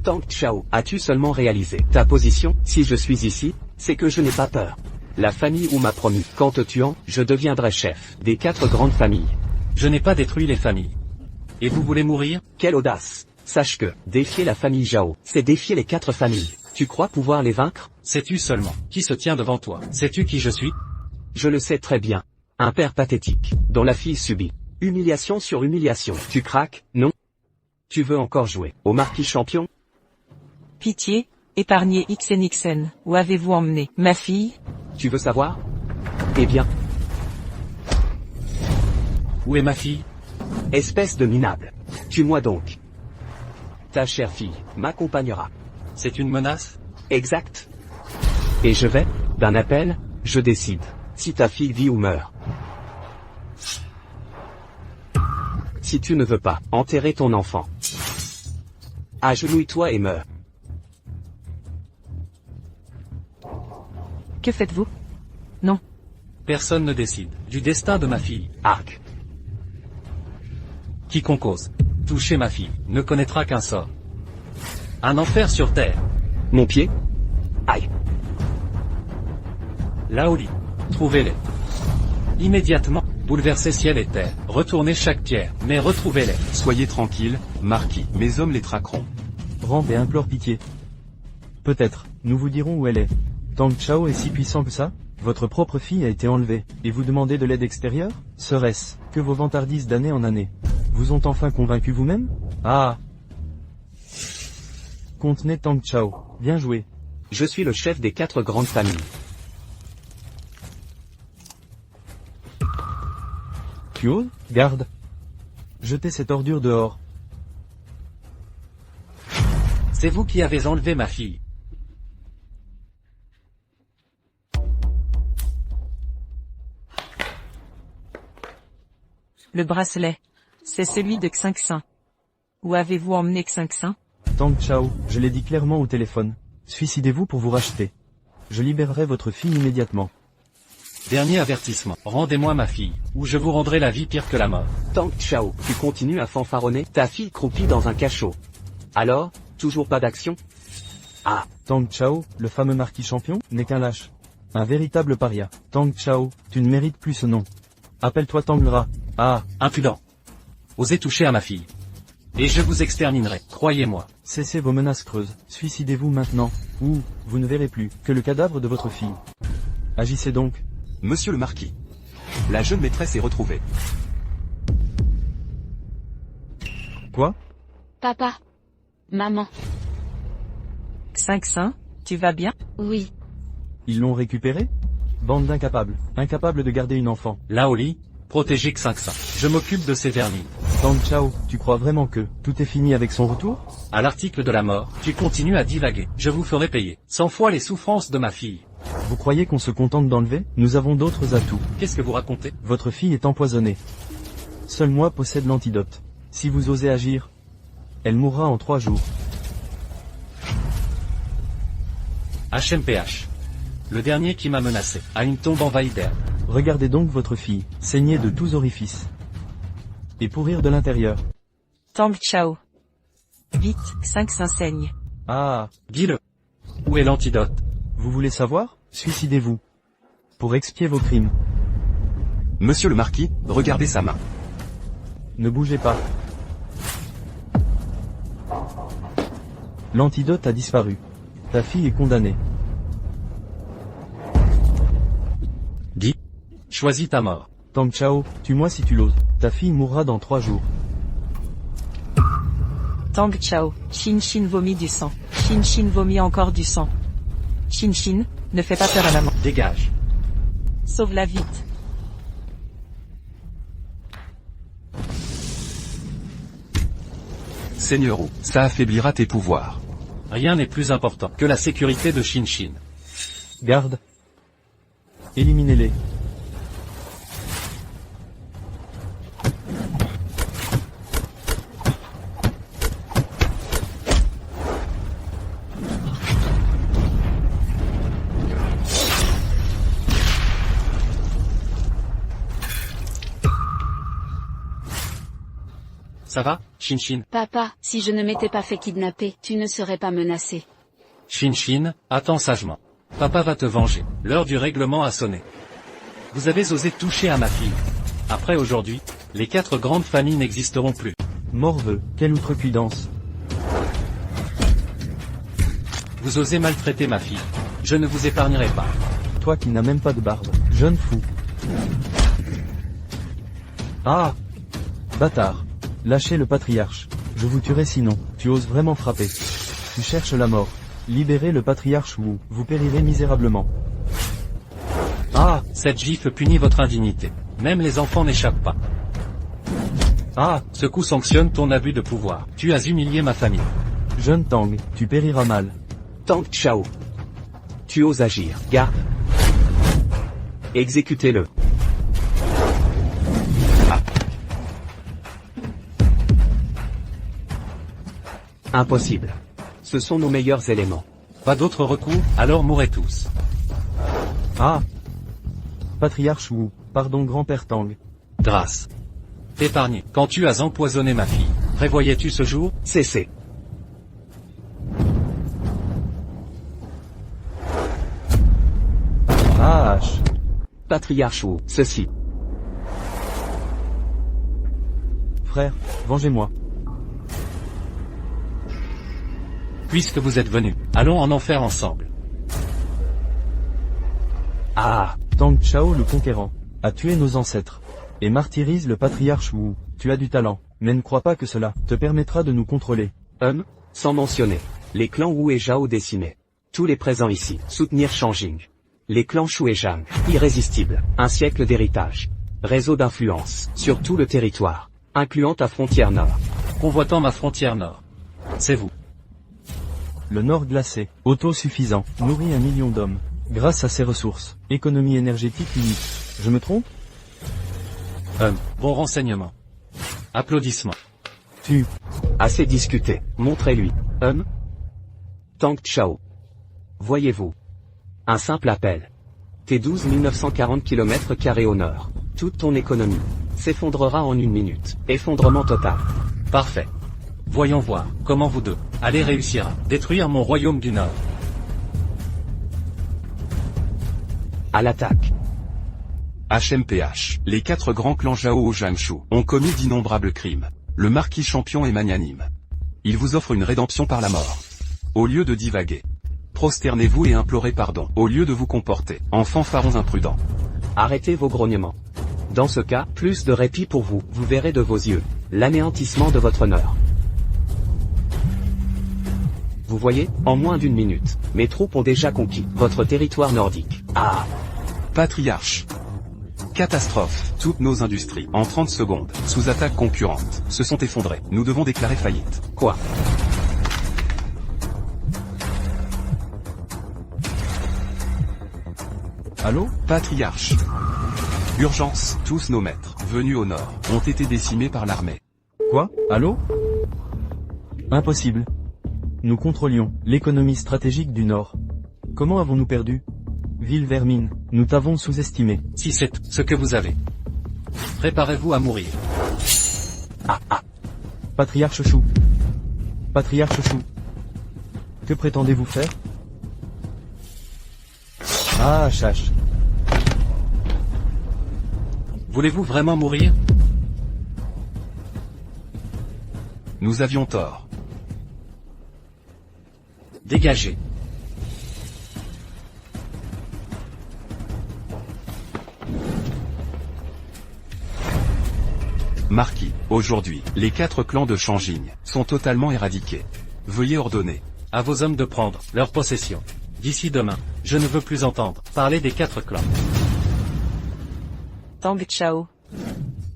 Speaker 8: Tang Chao, as-tu seulement réalisé ta position? Si je suis ici, c'est que je n'ai pas peur. La famille où m'a promis qu'en te tuant, je deviendrai chef des 4 grandes familles.
Speaker 5: Je n'ai pas détruit les familles. Et vous voulez mourir?
Speaker 8: Quelle audace! Sache que, défier la famille Zhao, c'est défier les 4 familles. Tu crois pouvoir les vaincre?
Speaker 5: Sais-tu seulement qui se tient devant toi? Sais-tu qui je suis?
Speaker 8: Je le sais très bien. Un père pathétique, dont la fille subit humiliation sur humiliation. Tu craques, non? Tu veux encore jouer au marquis champion?
Speaker 1: Pitié, épargnez Xenixen. Où avez-vous emmené ma fille?
Speaker 8: Tu veux savoir? Eh bien,
Speaker 5: Où est ma fille?
Speaker 8: espèce de minable. Tue-moi donc. Ta chère fille m'accompagnera.
Speaker 5: C'est une menace?
Speaker 8: Exact. Et je vais, d'un appel, je décide si ta fille vit ou meurt. Si tu ne veux pas enterrer ton enfant, agenouille-toi et meurs.
Speaker 1: Que faites-vous? Non.
Speaker 5: Personne ne décide du destin de ma fille.
Speaker 8: Arc.
Speaker 5: Quiconque ose toucher ma fille ne connaîtra qu'un sort. Un enfer sur terre.
Speaker 8: Mon pied. Aïe.
Speaker 5: Laoli. Trouvez-les. Immédiatement, bouleversez ciel et terre. Retournez chaque pierre, mais retrouvez-les.
Speaker 7: Soyez tranquille, Marquis, mes hommes les traqueront.
Speaker 6: Rampe et implore pitié. Peut-être, nous vous dirons où elle est. Tang Chao est si puissant que ça? Votre propre fille a été enlevée, et vous demandez de l'aide extérieure? Serait-ce que vos vantardises d'année en année vous ont enfin convaincu vous-même? Ah! Contenez Tang Chao, bien joué.
Speaker 8: Je suis le chef des 4 grandes familles.
Speaker 6: Tu oses? Garde. Jetez cette ordure dehors.
Speaker 5: C'est vous qui avez enlevé ma fille.
Speaker 1: Le bracelet. C'est celui de Xingxin. Où avez-vous emmené Xingxin?
Speaker 6: Tang Chao, je l'ai dit clairement au téléphone. Suicidez-vous pour vous racheter. Je libérerai votre fille immédiatement.
Speaker 5: Dernier avertissement. Rendez-moi ma fille, ou je vous rendrai la vie pire que la mort.
Speaker 8: Tang Chao, tu continues à fanfaronner, ta fille croupit dans un cachot. Alors, toujours pas d'action? Ah,
Speaker 6: Tang Chao, le fameux marquis champion, n'est qu'un lâche. Un véritable paria. Tang Chao, tu ne mérites plus ce nom. Appelle-toi Tangra. Ah,
Speaker 5: Impudent. Osez toucher à ma fille. Et je vous exterminerai, croyez-moi.
Speaker 6: cessez vos menaces creuses. Suicidez-vous maintenant, ou, vous ne verrez plus, que le cadavre de votre fille. Agissez donc.
Speaker 7: Monsieur le Marquis. La jeune maîtresse est retrouvée.
Speaker 6: Quoi?
Speaker 3: Papa. Maman.
Speaker 1: Xingxin, tu vas bien?
Speaker 3: Oui.
Speaker 6: Ils l'ont récupéré? Bande d'incapables. Incapables de garder une enfant.
Speaker 5: Laoli, protégez Xingxin. Je m'occupe de ces vermines.
Speaker 6: Tang Chao, tu crois vraiment que tout est fini avec son retour?
Speaker 5: À l'article de la mort, tu continues à divaguer. Je vous ferai payer 100 fois les souffrances de ma fille.
Speaker 6: Vous croyez qu'on se contente d'enlever? Nous avons d'autres atouts.
Speaker 5: Qu'est-ce que vous racontez?
Speaker 6: Votre fille est empoisonnée. Seul moi possède l'antidote. Si vous osez agir, elle mourra en 3 jours.
Speaker 5: HMPH. Le dernier qui m'a menacé, a une tombe envahie d'air.
Speaker 6: Regardez donc votre fille, saignée de tous orifices. Et pourrir de l'intérieur.
Speaker 1: Tang Chao. Vite, Xingxin saigne.
Speaker 6: Ah,
Speaker 5: Dis-le. Où est l'antidote?
Speaker 6: vous voulez savoir? Suicidez-vous. Pour expier vos crimes.
Speaker 7: Monsieur le Marquis, regardez sa main.
Speaker 6: Ne bougez pas. L'antidote a disparu. Ta fille est condamnée.
Speaker 5: Dis. Choisis ta mort.
Speaker 6: Tang Chao, tue-moi si tu l'oses. Ta fille mourra dans 3 jours.
Speaker 1: Tang Chao. Shin Shin vomit du sang. Shin Shin vomit encore du sang. Shin Shin, ne fais pas peur à maman.
Speaker 5: Dégage.
Speaker 1: Sauve-la vite.
Speaker 7: Seigneur Wu, ça affaiblira tes pouvoirs.
Speaker 5: Rien n'est plus important que la sécurité de Shin Shin.
Speaker 6: Garde. Éliminez-les.
Speaker 5: Ça va, Shin Shin?
Speaker 3: Papa, si je ne m'étais pas fait kidnapper, tu ne serais pas menacé.
Speaker 5: Shin Shin, attends sagement. Papa va te venger. L'heure du règlement a sonné. Vous avez osé toucher à ma fille. Après aujourd'hui, les 4 grandes familles n'existeront plus.
Speaker 6: Morveux, quelle outrecuidance.
Speaker 5: Vous osez maltraiter ma fille. Je ne vous épargnerai pas.
Speaker 6: Toi qui n'as même pas de barbe, jeune fou. Ah! Bâtard. Lâchez le patriarche. Je vous tuerai sinon. Tu oses vraiment frapper. Tu cherches la mort. Libérez le patriarche ou vous périrez misérablement. Ah!
Speaker 5: Cette gifle punit votre indignité. Même les enfants n'échappent pas.
Speaker 6: Ah!
Speaker 5: Ce coup sanctionne ton abus de pouvoir. Tu as humilié ma famille.
Speaker 6: Jeune Tang, tu périras mal.
Speaker 8: Tang Chao. Tu oses agir, garde. Exécutez-le. Impossible. Ce sont nos meilleurs éléments.
Speaker 5: Pas d'autre recours, alors mourrez tous.
Speaker 6: Ah! Patriarche Wu, pardon grand-père Tang.
Speaker 5: Grâce. Épargné. Quand tu as empoisonné ma fille, prévoyais-tu ce jour?
Speaker 8: Cessez.
Speaker 6: Ah,
Speaker 8: Patriarche Wu, ceci.
Speaker 6: frère, vengez-moi.
Speaker 5: Puisque vous êtes venus, allons en enfer ensemble.
Speaker 8: Ah,
Speaker 6: Tang Chao le conquérant a tué nos ancêtres et martyrise le patriarche Wu. Tu as du talent, mais ne crois pas que cela te permettra de nous contrôler.
Speaker 8: sans mentionner. Les clans Wu et Zhao décimés. Tous les présents ici, soutenir Shanjing. Les clans Shu et Zhang, irrésistibles. Un siècle d'héritage. Réseau d'influence, sur tout le territoire, incluant ta frontière nord.
Speaker 5: Convoitant ma frontière nord. C'est vous.
Speaker 6: Le Nord glacé, autosuffisant, nourrit 1 million d'hommes. Grâce à ses ressources, économie énergétique unique. Je me trompe?
Speaker 5: Bon renseignement. Applaudissements.
Speaker 8: Assez discuté, montrez-lui. Tang Chao. Voyez-vous. Un simple appel. Tes 12 940 km² au nord. Toute ton économie s'effondrera en 1 minute. Effondrement total.
Speaker 5: Parfait. Voyons voir comment vous deux allez réussir à détruire mon royaume du Nord.
Speaker 8: À l'attaque.
Speaker 7: HMPH. Les 4 grands clans Zhao au Jiangsu ont commis d'innombrables crimes. Le marquis champion est magnanime. Il vous offre une rédemption par la mort. Au lieu de divaguer, prosternez-vous et implorez pardon. Au lieu de vous comporter en fanfarons imprudents.
Speaker 8: Arrêtez vos grognements. Dans ce cas, plus de répit pour vous. Vous verrez de vos yeux l'anéantissement de votre honneur. Vous voyez, en moins d'1 minute, mes troupes ont déjà conquis votre territoire nordique. Ah,
Speaker 7: Patriarche. Catastrophe. Toutes nos industries, en 30 secondes, sous attaque concurrente, se sont effondrées. Nous devons déclarer faillite.
Speaker 8: quoi?
Speaker 6: Allô?
Speaker 7: Patriarche. Urgence. Tous nos maîtres, venus au nord, ont été décimés par l'armée.
Speaker 6: Quoi? Allô? Impossible. Nous contrôlions l'économie stratégique du Nord. Comment avons-nous perdu? Ville vermine, nous t'avons sous-estimé.
Speaker 5: Si c'est tout ce que vous avez, préparez-vous à mourir.
Speaker 6: Patriarche Chou. Patriarche Chou. Que prétendez-vous faire? Ah, chache.
Speaker 5: Voulez-vous vraiment mourir?
Speaker 7: Nous avions tort.
Speaker 5: Dégagez.
Speaker 7: Marquis, aujourd'hui, les 4 clans de Shanjing sont totalement éradiqués. Veuillez ordonner
Speaker 5: À vos hommes de prendre leur possession. D'ici demain, je ne veux plus entendre parler des 4 clans.
Speaker 1: Tang Chao.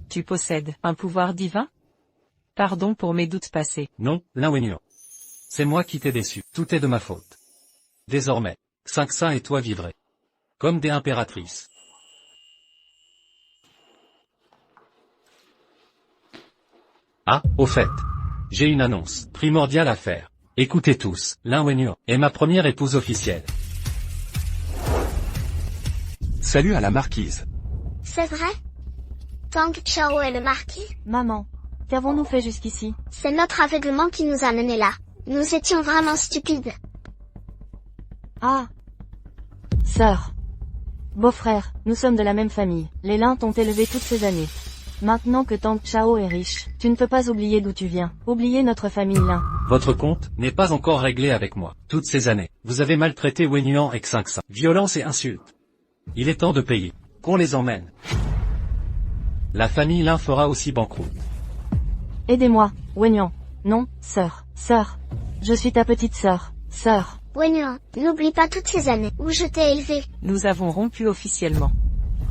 Speaker 1: Tu possèdes un pouvoir divin? Pardon pour mes doutes passés.
Speaker 5: Non, Lin Wenyo. C'est moi qui t'ai déçu. Tout est de ma faute. Désormais, Cinq Saints et toi vivrez comme des impératrices. Ah, au fait, j'ai une annonce primordiale à faire. Écoutez tous, Lin Wenyo est ma première épouse officielle.
Speaker 7: Salut à la marquise.
Speaker 4: C'est vrai? Tang Chao est le marquis?
Speaker 2: Maman, qu'avons-nous fait jusqu'ici?
Speaker 4: C'est notre aveuglement qui nous a menés là. Nous étions vraiment stupides.
Speaker 2: Ah. Sœur. Beau-frère, nous sommes de la même famille. Les Lin t'ont élevé toutes ces années. Maintenant que Tang Chao est riche, tu ne peux pas oublier d'où tu viens. Oublier notre famille Lin.
Speaker 5: Votre compte n'est pas encore réglé avec moi. Toutes ces années, vous avez maltraité Wenyan et Cinq Saints. Violence et insultes. Il est temps de payer. Qu'on les emmène. La famille Lin fera aussi banqueroute.
Speaker 2: Aidez-moi, Wenyan. Non, sœur. Sœur. Je suis ta petite sœur. Sœur.
Speaker 4: Wenyan, n'oublie pas toutes ces années où je t'ai élevé.
Speaker 1: Nous avons rompu officiellement.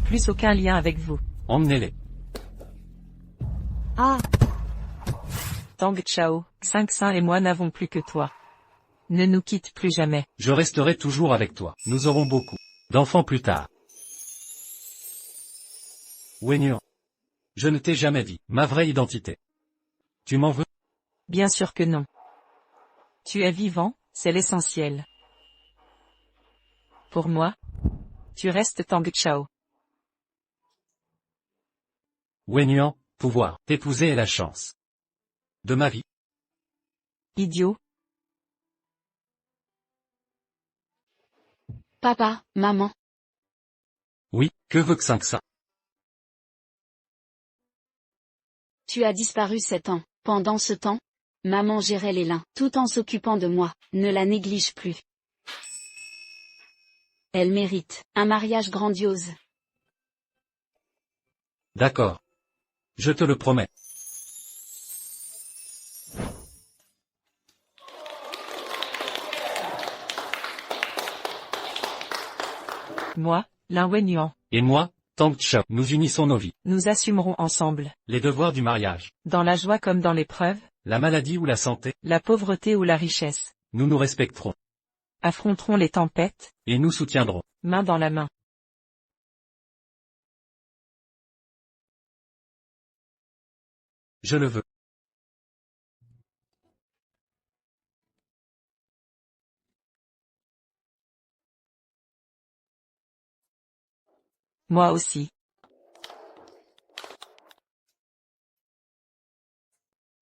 Speaker 1: Plus aucun lien avec vous.
Speaker 5: Emmenez-les.
Speaker 2: Ah.
Speaker 1: Tang Chao, Cinq Saints et moi n'avons plus que toi. Ne nous quitte plus jamais.
Speaker 5: Je resterai toujours avec toi. Nous aurons beaucoup d'enfants plus tard. Wenyan. Je ne t'ai jamais dit ma vraie identité. Tu m'en veux?
Speaker 1: Bien sûr que non. Tu es vivant, c'est l'essentiel. Pour moi, tu restes Tang Chao.
Speaker 5: Wenyan, pouvoir, t'épouser est la chance de ma vie.
Speaker 1: Idiot.
Speaker 3: Papa, maman,
Speaker 5: Oui, que veut que ça?
Speaker 3: tu as disparu 7 ans. Pendant ce temps, maman gérait les lins, tout en s'occupant de moi. Ne la néglige plus. Elle mérite un mariage grandiose.
Speaker 5: D'accord. Je te le promets.
Speaker 1: Moi, Lin Wenyan.
Speaker 5: Et moi, Tang Chao, nous unissons nos vies.
Speaker 1: Nous assumerons ensemble,
Speaker 5: Les devoirs du mariage,
Speaker 1: dans la joie comme dans l'épreuve,
Speaker 5: la maladie ou la santé,
Speaker 1: la pauvreté ou la richesse.
Speaker 5: nous nous respecterons.
Speaker 1: Affronterons les tempêtes,
Speaker 5: Et nous soutiendrons.
Speaker 1: main dans la main.
Speaker 5: Je le veux.
Speaker 1: Moi aussi.